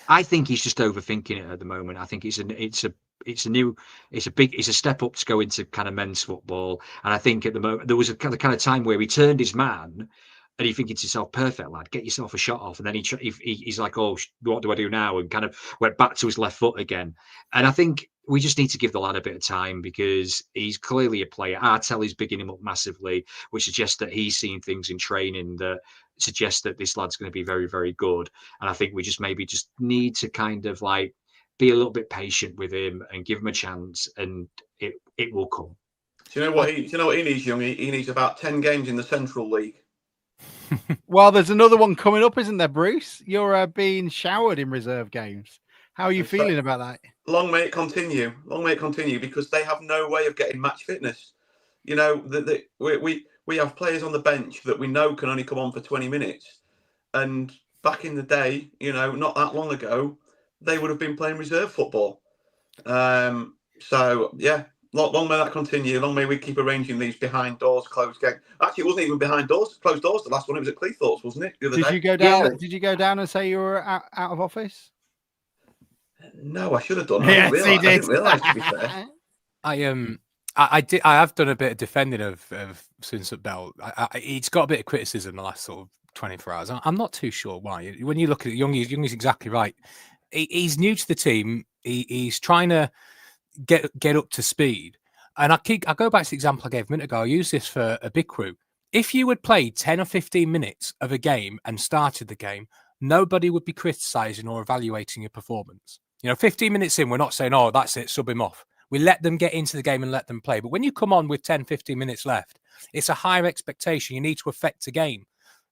S3: I think he's just overthinking it at the moment. I think it's a step up to go into kind of men's football. And I think at the moment there was a kind of time where he turned his man, and he thinking to himself, "Perfect, lad, get yourself a shot off." And then he's like, "Oh, what do I do now?" And kind of went back to his left foot again. And I think we just need to give the lad a bit of time, because he's clearly a player. Artelli's bigging him up massively, which suggests that he's seen things in training that suggest that this lad's going to be very, very good. And I think we just need to kind of like be a little bit patient with him and give him a chance, and it will come.
S4: Do you know what he needs, young? He needs about 10 games in the Central League.
S2: Well, there's another one coming up, isn't there, Bruce? You're being showered in reserve games. How are you feeling about that?
S4: Long may it continue. Long may it continue, because they have no way of getting match fitness. You know, we have players on the bench that we know can only come on for 20 minutes. And back in the day, you know, not that long ago, they would have been playing reserve football. So, yeah, long may that continue. Long may we keep arranging these behind doors, closed games. Actually, it wasn't even behind doors, closed doors. The last one, it was at Cleethorpes, wasn't it?
S2: Did you go down? Yeah. Did you go down and say you were out of office?
S4: No, I should have done.
S2: Yes, he did.
S4: I didn't realise, to be fair.
S1: I have done a bit of defending of Sunset Bell. He's got a bit of criticism the last sort of 24 hours. I'm not too sure why. When you look at it, Youngie's exactly right. He's new to the team. He's trying to get up to speed. And I go back to the example I gave a minute ago. I use this for a big crew. If you had played 10 or 15 minutes of a game and started the game, nobody would be criticising or evaluating your performance. 15 minutes in, we're not saying, "Oh, that's it, sub him off." We let them get into the game and let them play. But when you come on with 10, 15 minutes left, it's a higher expectation. You need to affect the game.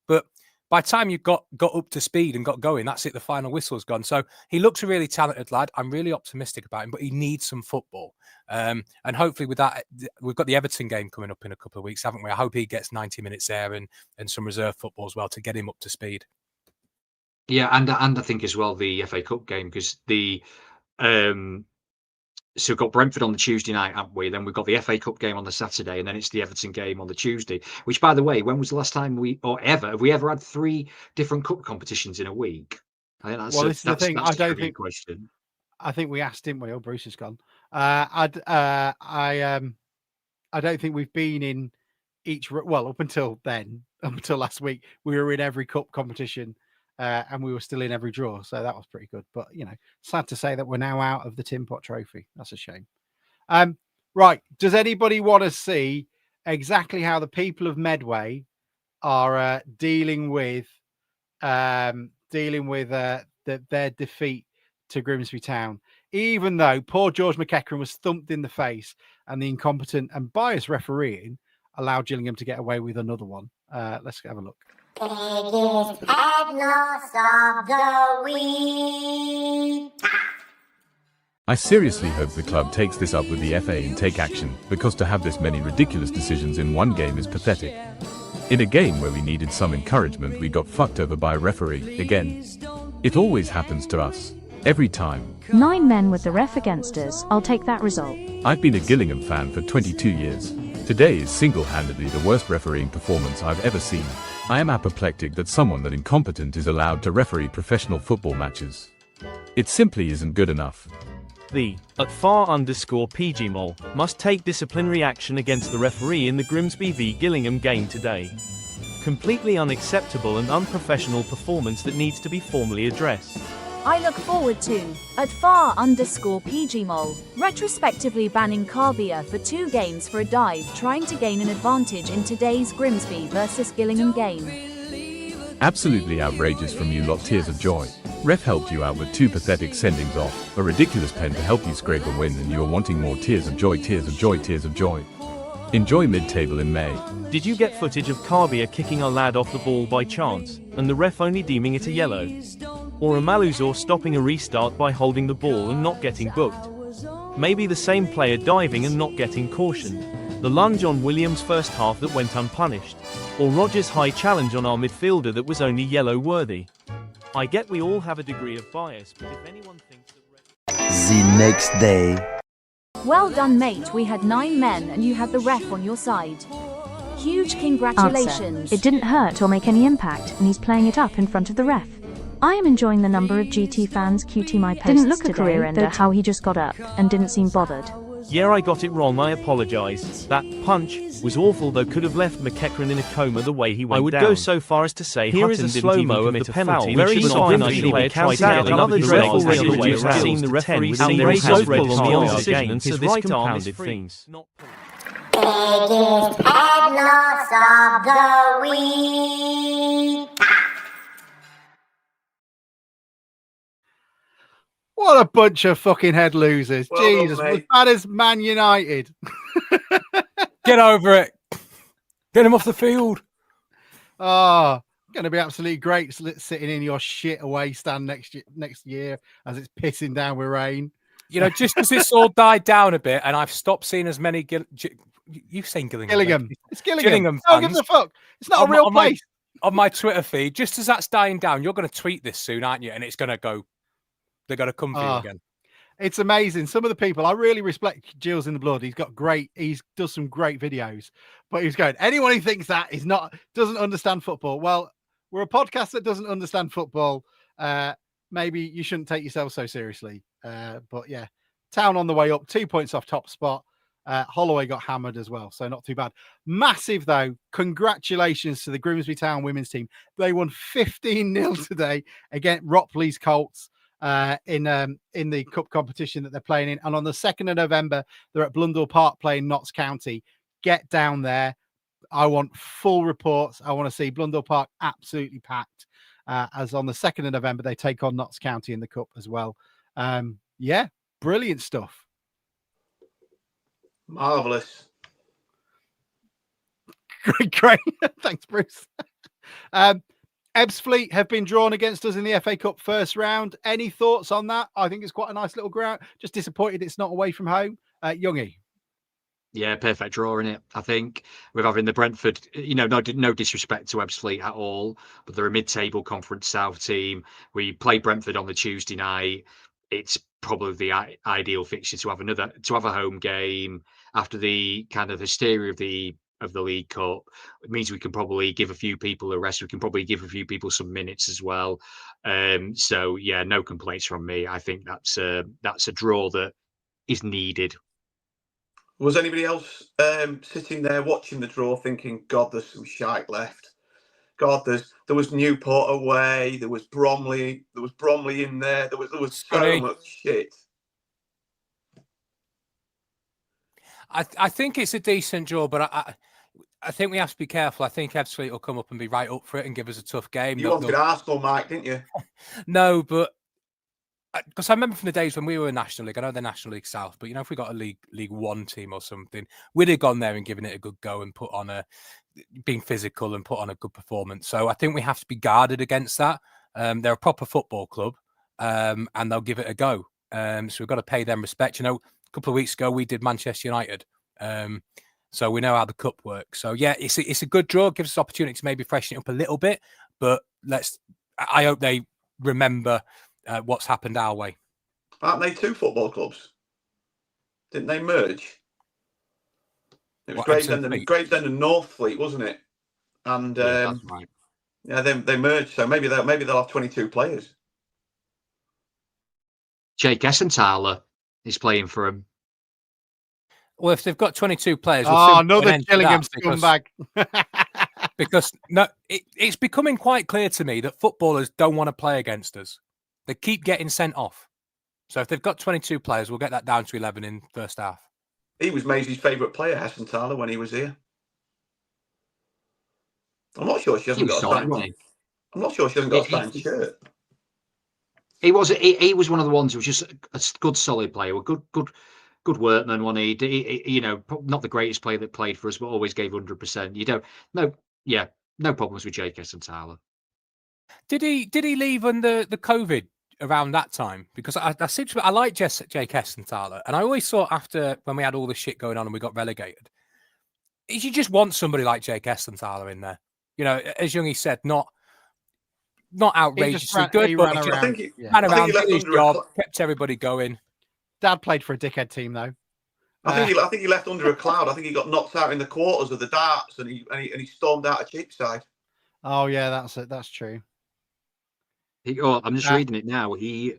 S1: But by the time you got up to speed and got going, that's it. The final whistle's gone. So he looks a really talented lad. I'm really optimistic about him, but he needs some football. And hopefully with that, we've got the Everton game coming up in a couple of weeks, haven't we? I hope he gets 90 minutes there and some reserve football as well to get him up to speed.
S3: Yeah, and I think as well the FA Cup game, because so we've got Brentford on the Tuesday night, haven't we? Then we've got the FA Cup game on the Saturday, and then it's the Everton game on the Tuesday. Which, by the way, when was the last time have we ever had 3 different cup competitions in a week? I think
S2: this is the thing. I don't think.
S3: Question.
S2: I think we asked, didn't we? Oh, Bruce has gone. I don't think we've been in each. Well, up until last week, we were in every cup competition. And we were still in every draw, so that was pretty good. But sad to say that we're now out of the Tin Pot Trophy. That's a shame. Right? Does anybody want to see exactly how the people of Medway are dealing with their defeat to Grimsby Town? Even though poor George McEachran was thumped in the face, and the incompetent and biased refereeing allowed Gillingham to get away with another one. Let's have a look.
S9: Biggest head loss of the week.
S10: I seriously hope the club takes this up with the FA and take action, because to have this many ridiculous decisions in one game is pathetic. In a game where we needed some encouragement, we got fucked over by a referee again. It always happens to us. Every time.
S11: 9 men with the ref against us. I'll take that result.
S10: I've been a Gillingham fan for 22 years. Today is single-handedly the worst refereeing performance I've ever seen. I am apoplectic that someone that incompetent is allowed to referee professional football matches. It simply isn't good enough.
S12: The @far_PGMOL must take disciplinary action against the referee in the Grimsby v Gillingham game today. Completely unacceptable and unprofessional performance that needs to be formally addressed.
S11: I look forward to @far_PGMOL retrospectively banning Karbia for 2 games for a dive trying to gain an advantage in today's Grimsby versus Gillingham game.
S10: Absolutely outrageous from you lot. Tears of joy. Ref helped you out with 2 pathetic sendings off, a ridiculous pen to help you scrape a win, and you are wanting more. Tears of joy, tears of joy, tears of joy. Enjoy mid-table in May.
S12: Did you get footage of Karbia kicking our lad off the ball by chance, and the ref only deeming it a yellow? Or a Maluzor stopping a restart by holding the ball and not getting booked? Maybe the same player diving and not getting cautioned? The lunge on Williams' first half that went unpunished? Or Rogers' high challenge on our midfielder that was only yellow worthy? I get we all have a degree of bias, but if anyone thinks that...
S13: The next day.
S11: Well done, mate. We had 9 men and you had the ref on your side. Huge congratulations.
S13: Answer. It didn't hurt or make any impact, and he's playing it up in front of the ref. I am enjoying the number of GT fans QT my posts
S14: Didn't look a
S13: today,
S14: career ender.
S13: how he just got up and didn't seem bothered.
S12: Yeah, I got it wrong, I apologise. That punch was awful, though could have left McEachran in a coma the way he went down. I would go so far as to say here is a slow-mo of the penalty, very fine player tried to get another dreadful red way around. Seen the referee saying there is no red on the decision, and so this compounded things.
S9: Biggest head loss of the week.
S2: What a bunch of fucking head losers.
S4: Well
S2: Jesus,
S4: done,
S2: as
S4: mate.
S2: bad as Man United.
S1: Get over it. Get him off the field.
S2: Oh, going to be absolutely great sitting in your shit away stand next year as it's pissing down with rain.
S1: You know, just as it's all died down a bit and I've stopped seeing as many... You've seen Gillingham.
S2: Gillingham. It's Gillingham.
S1: Gillingham
S2: Don't give
S1: fans.
S2: a fuck. It's not a real place.
S1: On my Twitter feed, just as that's dying down, you're going to tweet this soon, aren't you? And it's going to go... They're going to come for you again.
S2: It's amazing. Some of the people, I really respect Gills in the Blood. He's does some great videos, but he's going, anyone who thinks that doesn't understand football. Well, we're a podcast that doesn't understand football. Maybe you shouldn't take yourself so seriously. But yeah, Town on the way up, 2 points off top spot. Holloway got hammered as well, so not too bad. Massive though. Congratulations to the Grimsby Town women's team. They won 15-0 today against Ropley's Colts. In the cup competition that they're playing in, and on the 2nd of November they're at Blundell Park playing Notts County. Get down there. I want full reports. I want to see Blundell Park absolutely packed, as on the 2nd of November they take on Notts County in the cup as well. Yeah, brilliant stuff.
S4: Marvellous.
S2: Great. Thanks, Bruce. Ebbsfleet have been drawn against us in the FA Cup first round. Any thoughts on that? I think it's quite a nice little ground. Just disappointed it's not away from home. Youngie.
S3: Yeah, perfect draw in it. I think we're having the Brentford, no disrespect to Ebbsfleet at all, but they're a mid-table Conference South team. We play Brentford on the Tuesday night. It's probably the ideal fixture to have a home game after the kind of hysteria of the League Cup. It means we can probably give a few people a rest. We can probably give a few people some minutes as well. So yeah, no complaints from me. I think that's a draw that is needed.
S4: Was anybody else sitting there watching the draw thinking, God, there's some shite left? God, there was Newport away, there was Bromley in there, there was so much shit.
S1: I think it's a decent draw, but I think we have to be careful. I think Ebbsfleet will come up and be right up for it and give us a tough game.
S4: You wanted Arsenal, Mike, didn't you?
S1: No, but because I remember from the days when we were in National League, I know they're National League South, but if we got a League One team or something, we'd have gone there and given it a good go and being physical and put on a good performance. So I think we have to be guarded against that. They're a proper football club, and they'll give it a go. So we've got to pay them respect. A couple of weeks ago we did Manchester United. So we know how the cup works. So yeah, it's a good draw. It gives us opportunity to maybe freshen it up a little bit. But I hope they remember what's happened our way.
S4: Aren't they two football clubs? Didn't they merge? It was Gravesend and Northfleet, wasn't it? And
S3: that's right.
S4: Yeah, they merged. So maybe they'll have 22 players.
S3: Jake Essenthaler is playing for him.
S1: Well, if they've got 22 players,
S2: another Gillingham scumbag.
S1: Because it's becoming quite clear to me that footballers don't want to play against us. They keep getting sent off. So if they've got 22 players, we'll get that down to 11 in first half.
S4: He was Maisie's favourite player, Essenthaler, when he was here. I'm not sure she hasn't got a signed shirt.
S3: He was one of the ones who was just a good, solid player, a good workman. One he not the greatest player that played for us, but always gave 100%. No problems with Jake Essenthaler.
S1: Did he leave on the COVID around that time? Because I like Jake Essenthaler, and I always thought after when we had all the shit going on and we got relegated, you just want somebody like Jake Essenthaler in there. As Youngie said, not outrageously good, but he ran around, did his job, kept everybody going.
S2: Dad played for a dickhead team though.
S4: I think he left under a cloud. I think he got knocked out in the quarters of the darts, and he stormed out of Cheapside.
S2: Oh yeah, that's it. That's true.
S3: I'm just reading it now. He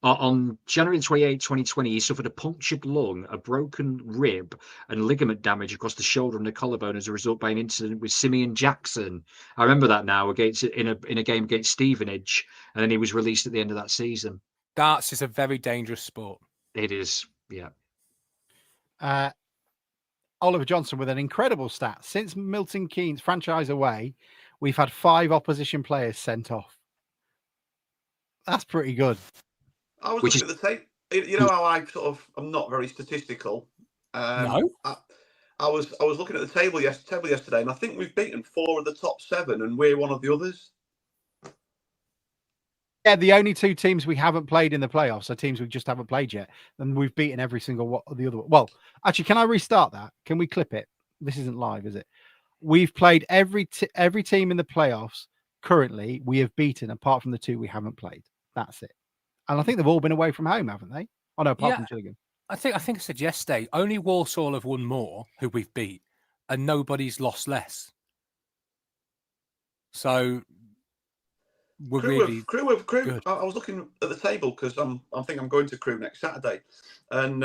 S3: on January 28, 2020, he suffered a punctured lung, a broken rib, and ligament damage across the shoulder and the collarbone as a result by an incident with Simeon Jackson. I remember that now in a game against Stevenage, and then he was released at the end of that season.
S1: Darts is a very dangerous sport.
S3: It is, yeah.
S2: Oliver Johnson with an incredible stat. Since Milton Keynes franchise away, we've had 5 opposition players sent off. That's pretty good.
S4: I was looking at the tape. You know how I'm not very statistical.
S1: No.
S4: I was looking at the table yesterday, and I think we've beaten 4 of the top 7, and we're one of the others.
S2: Yeah, the only 2 teams we haven't played in the playoffs are teams we just haven't played yet, and we've beaten every single the other one. Well, actually, can I restart that? Can we clip it? This isn't live, is it? We've played every team in the playoffs currently. We have beaten, apart from the 2 we haven't played. That's it. And I think they've all been away from home, haven't they? Oh no, apart from Gillingham.
S1: I think I said yesterday, only Walsall have won more, who we've beat, and nobody's lost less. So we're
S4: Crewe. I was looking at the table because I think I'm going to Crewe next Saturday, and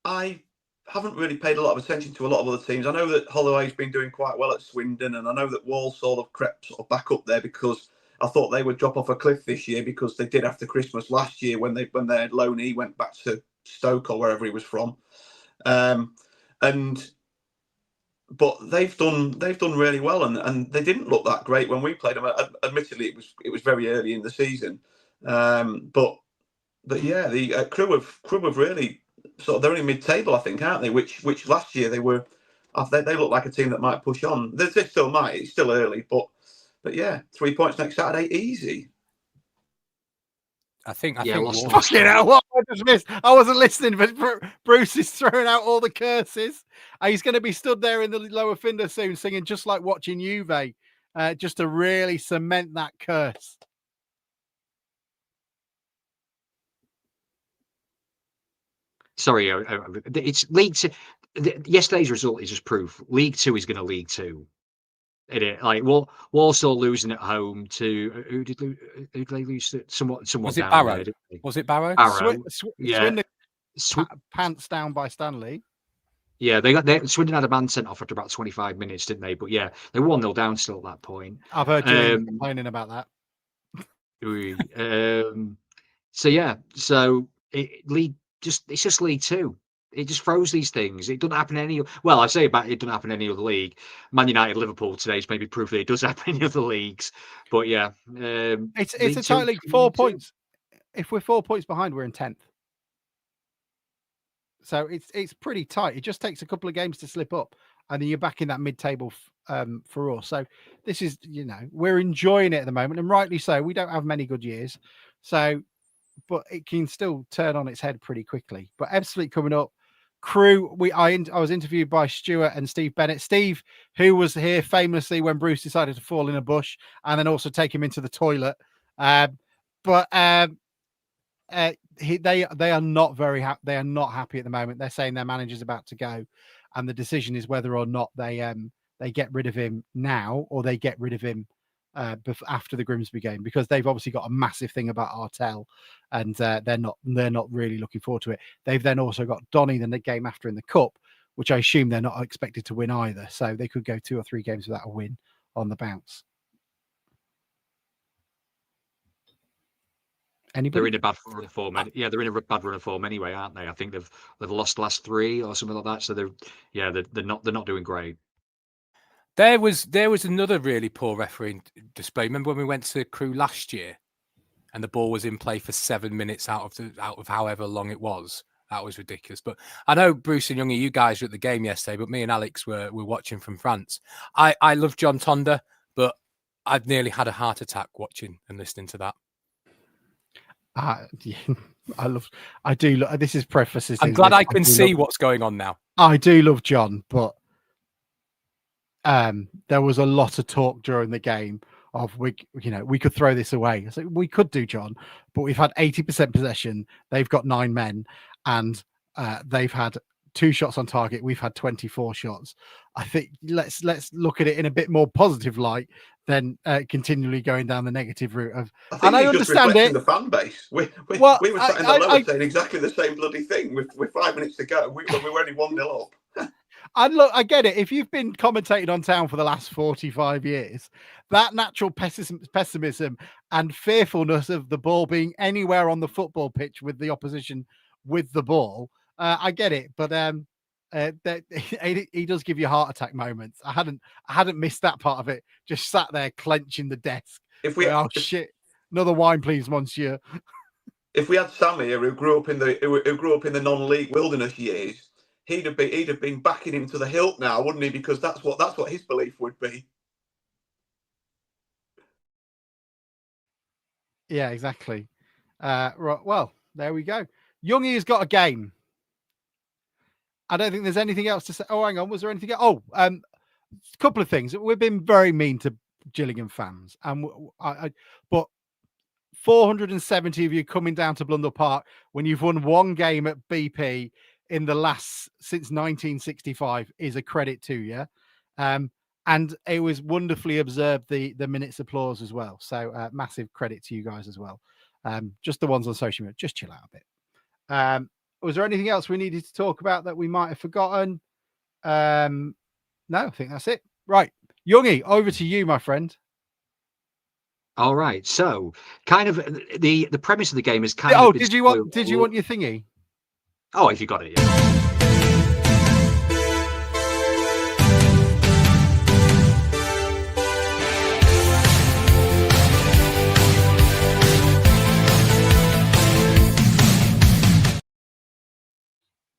S4: I haven't really paid a lot of attention to a lot of other teams. I know that Holloway's been doing quite well at Swindon, and I know that Walsall have crept sort of back up there because I thought they would drop off a cliff this year because they did after Christmas last year when their loanee went back to Stoke or wherever he was from, but they've done really well, and they didn't look that great when we played them. Admittedly, it was very early in the season, but yeah, the Crewe have really they're only mid-table, I think, aren't they? Which last year they were. They look like a team that might push on. They still might. It's still early, but yeah, 3 points next Saturday, easy.
S1: I think
S2: fucking hell, what I just missed. I wasn't listening, but Bruce is throwing out all the curses. He's going to be stood there in the lower Finder soon singing Just Like Watching Juve, just to really cement that curse.
S3: Sorry, it's League 2. Yesterday's result is just proof. League 2 is going to League 2. Like Walsall losing at home to who did they lose to? Somewhat
S1: was it
S3: down
S1: Barrow?
S3: there,
S1: Was it Barrow?
S3: Yeah.
S2: Swindon pants down by Stanley.
S3: Yeah, Swindon had a man sent off after about 25 minutes, didn't they? But yeah, they were 1-0 down still at that point.
S2: I've heard you complaining about that.
S3: So yeah, it's just League 2. It just throws these things. It doesn't happen in well, I say about it doesn't happen in any other league. Man United, Liverpool today is maybe proof that it does happen in other leagues. But yeah,
S2: it's a tight league. 4 points. If we're 4 points behind, we're in 10th. So it's pretty tight. It just takes a couple of games to slip up, and then you're back in that mid-table for us. So this is, we're enjoying it at the moment, and rightly so. We don't have many good years, so but it can still turn on its head pretty quickly. But Ebbsfleet coming up. Crewe, I was interviewed by Stuart and Steve Bennett. Steve, who was here famously when Bruce decided to fall in a bush and then also take him into the toilet. They are not very happy. They are not happy at the moment. They're saying their manager's about to go, and the decision is whether or not they get rid of him now or they get rid of him after the Grimsby game, because they've obviously got a massive thing about Artell, and they're not really looking forward to it. They've then also got Donny the game after in the cup, which I assume they're not expected to win either. So they could go 2 or 3 games without a win on the bounce. Anybody?
S3: They're in a bad run of form. Yeah, they're in a bad run of form anyway, aren't they? I think they've lost the last 3 or something like that. So they're not doing great.
S1: There was another really poor refereeing display. Remember when we went to Crewe last year, and the ball was in play for 7 minutes out of however long it was. That was ridiculous. But I know Bruce and Youngie, you guys were at the game yesterday, but me and Alex were watching from France. I love John Tonda, but I've nearly had a heart attack watching and listening to that.
S2: I do. This is prefaces.
S1: I'm glad I can see what's going on now.
S2: I do love John, but there was a lot of talk during the game of we could throw this away. So we could do, John, but we've had 80% possession. They've got 9 men, and they've had 2 shots on target. We've had 24 shots. I think let's look at it in a bit more positive light than continually going down the negative route of.
S4: I think
S2: I
S4: just
S2: understand
S4: reflecting
S2: it.
S4: the fan base. We were sat in the lower saying exactly the same bloody thing with 5 minutes to go. We were only 1-0 up.
S2: And look, I get it. If you've been commentating on Town for the last 45 years, that natural pessimism and fearfulness of the ball being anywhere on the football pitch with the opposition with the ball, I get it. But he does give you heart attack moments. I hadn't missed that part of it. Just sat there clenching the desk. Shit, another wine, please, monsieur.
S4: If we had Sam here, who grew up in the non-league wilderness years, he'd have been backing him to the hilt now, wouldn't he? Because that's what his belief would be.
S2: Yeah, exactly. Right. Well, there we go. Youngie has got a game. I don't think there's anything else to say. Oh, hang on. Was there anything else? Oh, a couple of things. We've been very mean to Gillingham fans, and but 470 of you coming down to Blundell Park when you've won 1 game at BP in the last since 1965 is a credit to you. And it was wonderfully observed the minute's applause as well. So massive credit to you guys as well. Just the ones on social media. Just chill out a bit. Was there anything else we needed to talk about that we might have forgotten? No, I think that's it. Right. Youngie, over to you, my friend.
S3: All right. So kind of the premise of the game is kind of.
S2: Did you want your thingy?
S3: Oh, if you got it, yeah.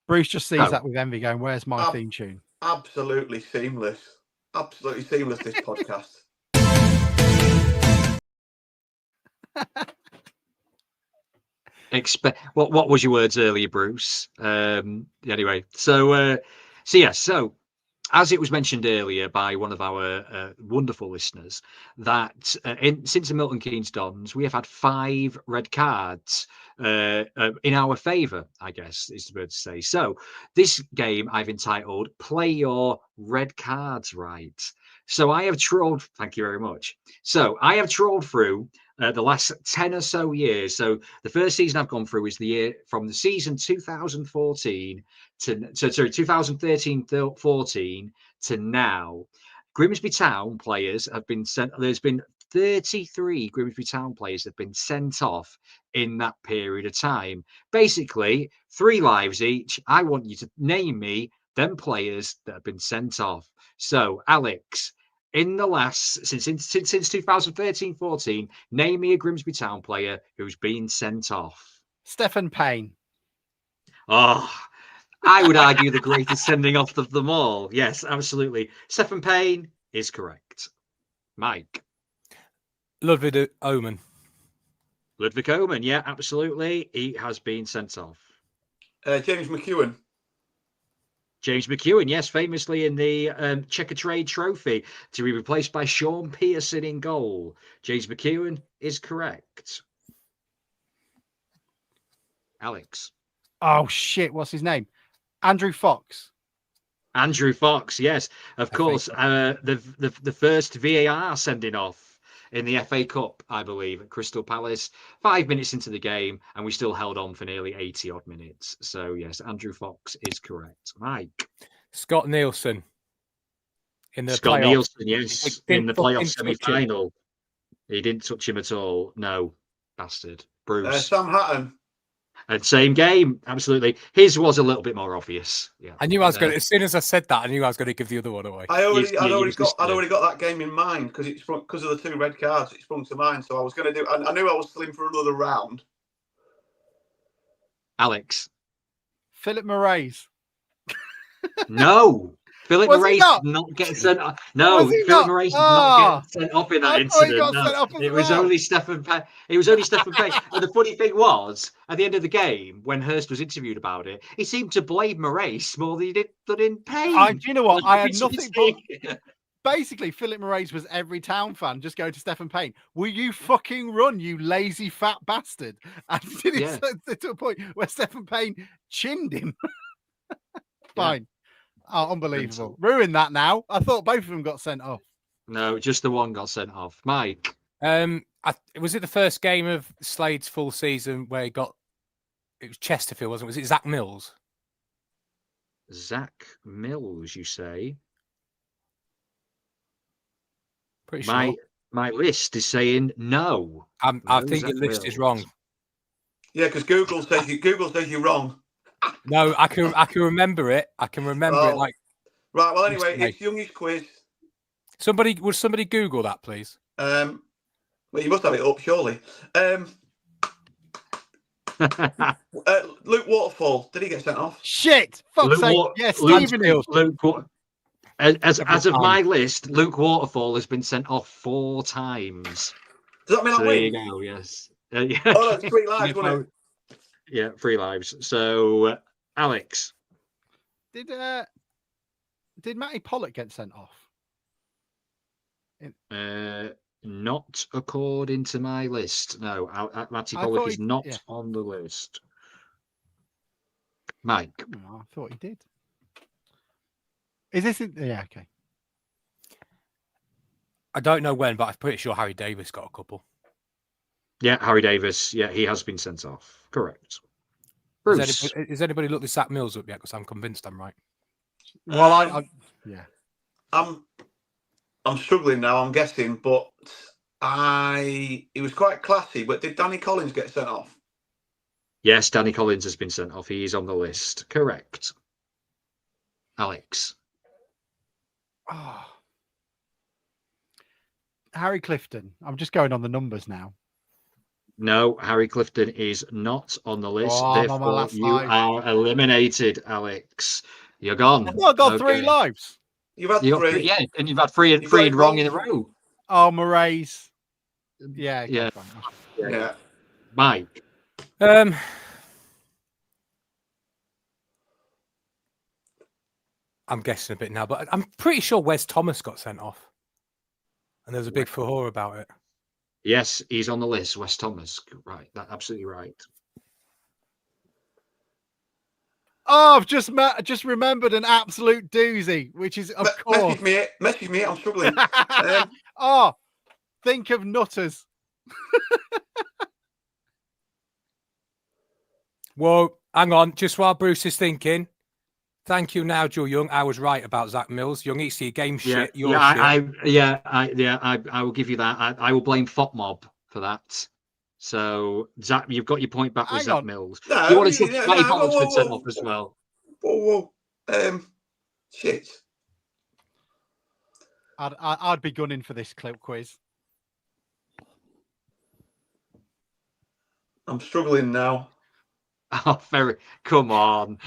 S2: Bruce just sees that with envy going, where's my theme tune?
S4: Absolutely seamless. Absolutely seamless, this podcast.
S3: What was your words earlier, Bruce? Anyway, so as it was mentioned earlier by one of our wonderful listeners, that since the Milton Keynes Dons, we have had 5 red cards in our favour, I guess is the word to say. So this game I've entitled "Play Your Red Cards Right." So I have trawled. Thank you very much. So I have trawled through the last 10 or so years. So the first season I've gone through is the year from the season 2013 to 2013-14 to now. Grimsby Town players have been sent. There's been 33 Grimsby Town players have been sent off in that period of time. Basically, 3 lives each. I want you to name me them players that have been sent off. So, Alex, in the last since 2013-14, name me a Grimsby Town player who's been sent off.
S2: Stephen Payne.
S3: Oh, I would argue the greatest sending off of them all. Yes, absolutely. Stephen Payne is correct. Mike.
S1: Ludwig Omen.
S3: Ludwig Omen, yeah, absolutely. He has been sent off.
S4: James McEwen.
S3: James McEwen, yes, famously in the Checkatrade Trophy, to be replaced by Sean Pearson in goal. James McEwen is correct. Alex.
S2: Oh, shit. What's his name? Andrew Fox.
S3: Andrew Fox, yes. Of course, the first VAR sending off in the FA Cup, I believe, at Crystal Palace. 5 minutes into the game, and we still held on for nearly 80-odd minutes. So, yes, Andrew Fox is correct. Mike.
S1: Scott Nielsen. In the
S3: Scott
S1: playoffs.
S3: Nielsen, yes, in the playoff semi-final. He didn't touch him at all. No, bastard. Bruce.
S4: Sam Hatton.
S3: And same game, absolutely. His was a little bit more obvious. Yeah,
S1: I knew I was going to. As soon as I said that, I knew I was going to give the other one away.
S4: I'd already got that game in mind because of the 2 red cards. It sprung to mind, so I was going to do. I knew I was still in for another round.
S3: Alex.
S2: Philip Moraes.
S3: No. Philip Moraes did not get sent off. No, Philip Moraes did not get sent off in that incident. No. It was only Stephen Payne. It was only Stephen Payne. And the funny thing was, at the end of the game, when Hurst was interviewed about it, he seemed to blame Moraes more than he did Payne.
S2: Do you know what? I had nothing but basically, Philip Moraes was every Town fan just going to Stephen Payne. Will you fucking run, you lazy fat bastard? And did it to a point where Stephen Payne chinned him. Fine. Oh, unbelievable. Ruined that now. I thought both of them got sent off.
S3: No, just the one got sent off. Mike.
S1: Was it the first game of Slade's full season where he got? It was Chesterfield, wasn't it? Was it Zach Mills?
S3: Zach Mills, you say?
S1: Pretty sure.
S3: My list is saying no.
S1: I think your list is wrong.
S4: Yeah, because Google says you're wrong.
S1: No, I can remember it. I can remember it like.
S4: Right. Well, anyway, it's Youngish quiz.
S1: Would somebody Google that, please?
S4: Well, you must have it up, surely. Luke Waterfall, did he get sent off?
S2: Shit! Fuck's sake! Yes, Stephen Hill.
S3: As of my list, Luke Waterfall has been sent off 4 times.
S4: Does that mean I win?
S3: There you go. Yes. Yeah.
S4: Oh, that's 3 lives, wasn't it?
S3: Yeah, 3 lives. So, Alex,
S2: did Matty Pollock get sent off?
S3: Not according to my list. No, Matty Pollock is not on the list. Mike,
S2: I thought he did. Is this? Yeah, okay.
S1: I don't know when, but I'm pretty sure Harry Davis got a couple.
S3: Yeah, Harry Davis. Yeah, he has been sent off. Correct. Bruce,
S1: has anybody looked this Zach Mills up yet? Because I'm convinced I'm right.
S2: Well,
S4: I'm struggling now. I'm guessing, but he was quite classy. But did Danny Collins get sent off?
S3: Yes, Danny Collins has been sent off. He is on the list. Correct. Alex.
S2: Oh. Harry Clifton. I'm just going on the numbers now.
S3: No, Harry Clifton is not on the list.
S2: Oh,
S3: therefore, you are eliminated, Alex. You're gone.
S2: Well, I got 3 lives.
S4: You've had 3.
S3: Yeah, and you've had 3 and wrong in a row.
S2: Oh, Moraes. Yeah.
S3: Yeah. Mike.
S1: I'm guessing a bit now, but I'm pretty sure Wes Thomas got sent off. And there's a big furore about it.
S3: Yes, he's on the list, Wes Thomas. Right, that's absolutely right.
S2: Oh, I've just remembered an absolute doozy, which is, of course.
S4: Message me, I'm struggling.
S2: Think of Nutters.
S1: Whoa, hang on. Just while Bruce is thinking. Thank you, Nigel Young. I was right about Zach Mills. Young, it's your game shit.
S3: I will give you that. I will blame FOTMob for that. So, Zach, you've got your point back with Zach Mills.
S4: No,
S3: you want to check Matty Pollock's been sent off as well?
S4: Whoa. Shit.
S2: I'd be gunning for this clip quiz.
S4: I'm struggling now.
S3: Oh, come on.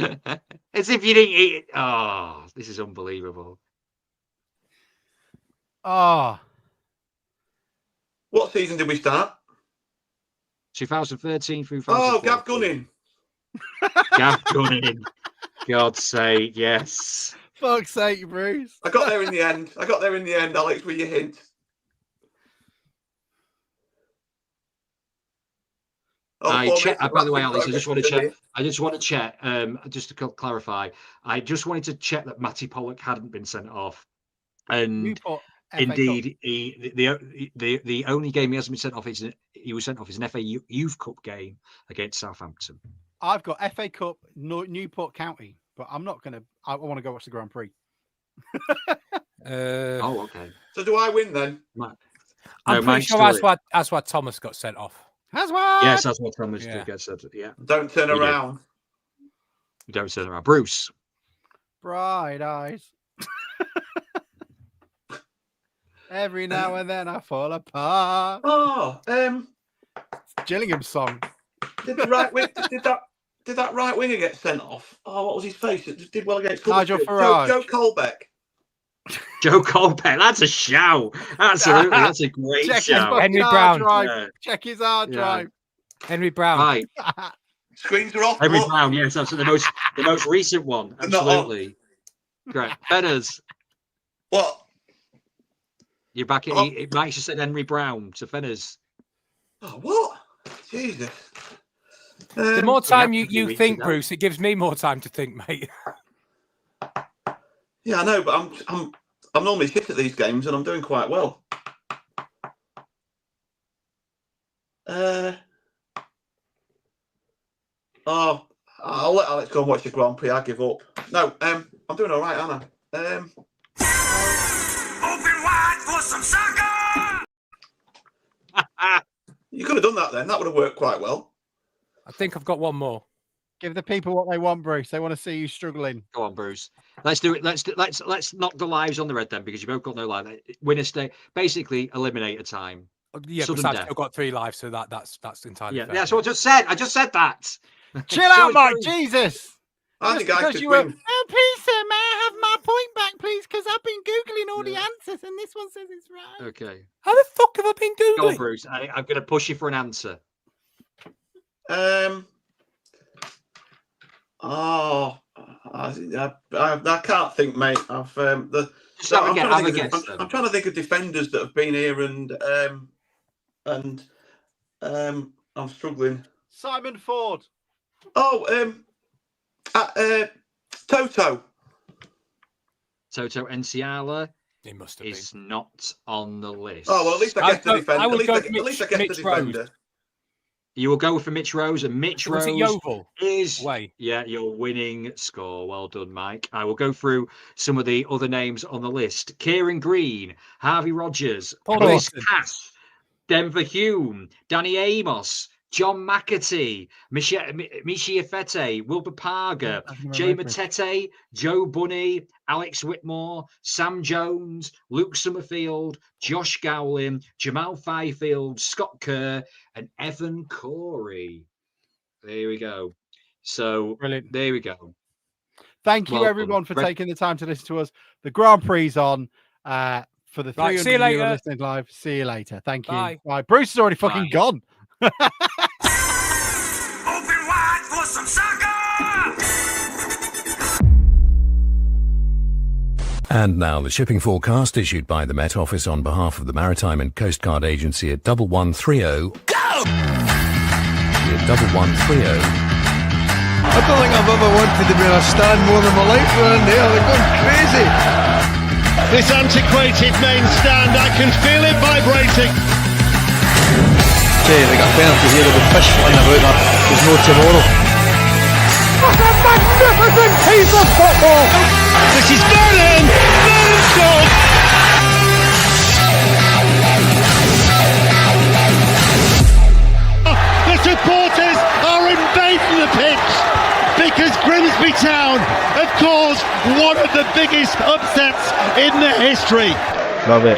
S3: As if you didn't eat it. Oh, this is unbelievable.
S2: Oh.
S4: What season did we start?
S3: 2013 through 2014.
S4: Oh, Gav Gunning.
S3: Gav Gunning. God's sake, yes.
S2: Fuck's sake, Bruce.
S4: I got there in the end. Alex, with your hint.
S3: By the way, Alex, I just want to check. Just to clarify, I just wanted to check that Matty Pollock hadn't been sent off, and indeed, the only game he hasn't been sent off is he was sent off as an FA Youth Cup game against Southampton.
S2: I've got FA Cup Newport County, but I'm not gonna. I want to go watch the Grand Prix.
S3: Okay.
S4: So do I win then?
S1: I'm pretty sure that's why Thomas got sent off.
S2: That's what?
S3: Yes, that's what Thomas did get said. Yeah.
S4: Don't turn around.
S3: You don't turn around. Bruce.
S2: Bright eyes. Every now and then I fall apart. Gillingham song.
S4: Did the right wing? Did that right winger get sent off? Oh, what was his face? It did well against
S2: Nigel Farage.
S4: Joe Colbeck.
S3: Joe Colbeck, that's a shout. Absolutely, that's a great shout.
S1: Henry Brown.
S2: Check his hard drive.
S1: Henry Brown.
S3: Right.
S4: Screens are off.
S3: Henry Brown, yes, absolutely. The most recent one. Absolutely. Great. Betters.
S4: What?
S3: You're back. It Mike just said Henry Brown to Fenners.
S4: Oh, what? Jesus.
S1: The more time you think, Bruce, it gives me more time to think, mate.
S4: Yeah, I know, but I'm normally shit at these games, and I'm doing quite well. I'll let Alex go and watch the Grand Prix. I give up. No, I'm doing all right, aren't I?
S5: Open wide for some soccer!
S4: You could have done that then. That would have worked quite well.
S1: I think I've got one more.
S2: Give the people what they want, Bruce. They want to see you struggling.
S3: Go on, Bruce. Let's do it. Let's knock the lives on the red then, because you both got no life. Winner stay. Basically, eliminate a time.
S1: Yeah,
S3: Sudden
S1: because I've
S3: death.
S1: still got 3 lives, so that's entirely fair.
S3: Yeah, that's what I just said. I just said that.
S2: Chill out, Mike. Jesus.
S4: I think I could
S2: you were,
S4: win.
S2: oh, please, sir, may I have my point back, please? Because I've been Googling all the answers, and this one says it's right.
S3: Okay.
S1: How the fuck have I been Googling?
S3: Go on, Bruce. I'm going to push you for an answer.
S4: I can't think, mate. I'm trying to think of defenders that have been here, and I'm struggling.
S2: Simon Ford.
S4: Oh, Toto
S3: Enciala.
S1: He must have
S3: is not on the list.
S4: Oh well, at least I get the defender. At least I get the defender.
S3: You will go for Mitch Rose, and Mitch Rose is
S1: way.
S3: Yeah, your winning score. Well done, Mike. I will go through some of the other names on the list: Kieran Green, Harvey Rogers, Chris Cass, Denver Hume, Danny Amos, John McAtee, Michi Fete, Wilbur Parger, Jay Matete, Joe Bunny, Alex Whitmore, Sam Jones, Luke Summerfield, Josh Gowlin, Jamal Fifield, Scott Kerr, and Evan Corey. There we go. So,
S2: brilliant.
S3: There we go.
S2: Thank you, everyone, for taking the time to listen to us. The Grand Prix on for the 300
S1: see you later.
S2: Listening live. See you later. Thank you.
S1: Bye.
S2: Bye. Bruce is already fucking gone.
S5: Open wide for some soccer!
S6: And now the shipping forecast issued by the Met Office on behalf of the Maritime and Coast Guard Agency at 1130. Go! At 1130.
S7: I don't think I've ever wanted to be in a stand more than my life around here. They're going crazy.
S8: This antiquated main stand, I can feel it vibrating.
S7: They got a penalty here, there'll be fish flying about that. There's no tomorrow.
S5: What a magnificent piece of football!
S8: This is Vernon! Vernon scored! The supporters are invading the pitch because Grimsby Town have caused one of the biggest upsets in their history.
S7: Love it.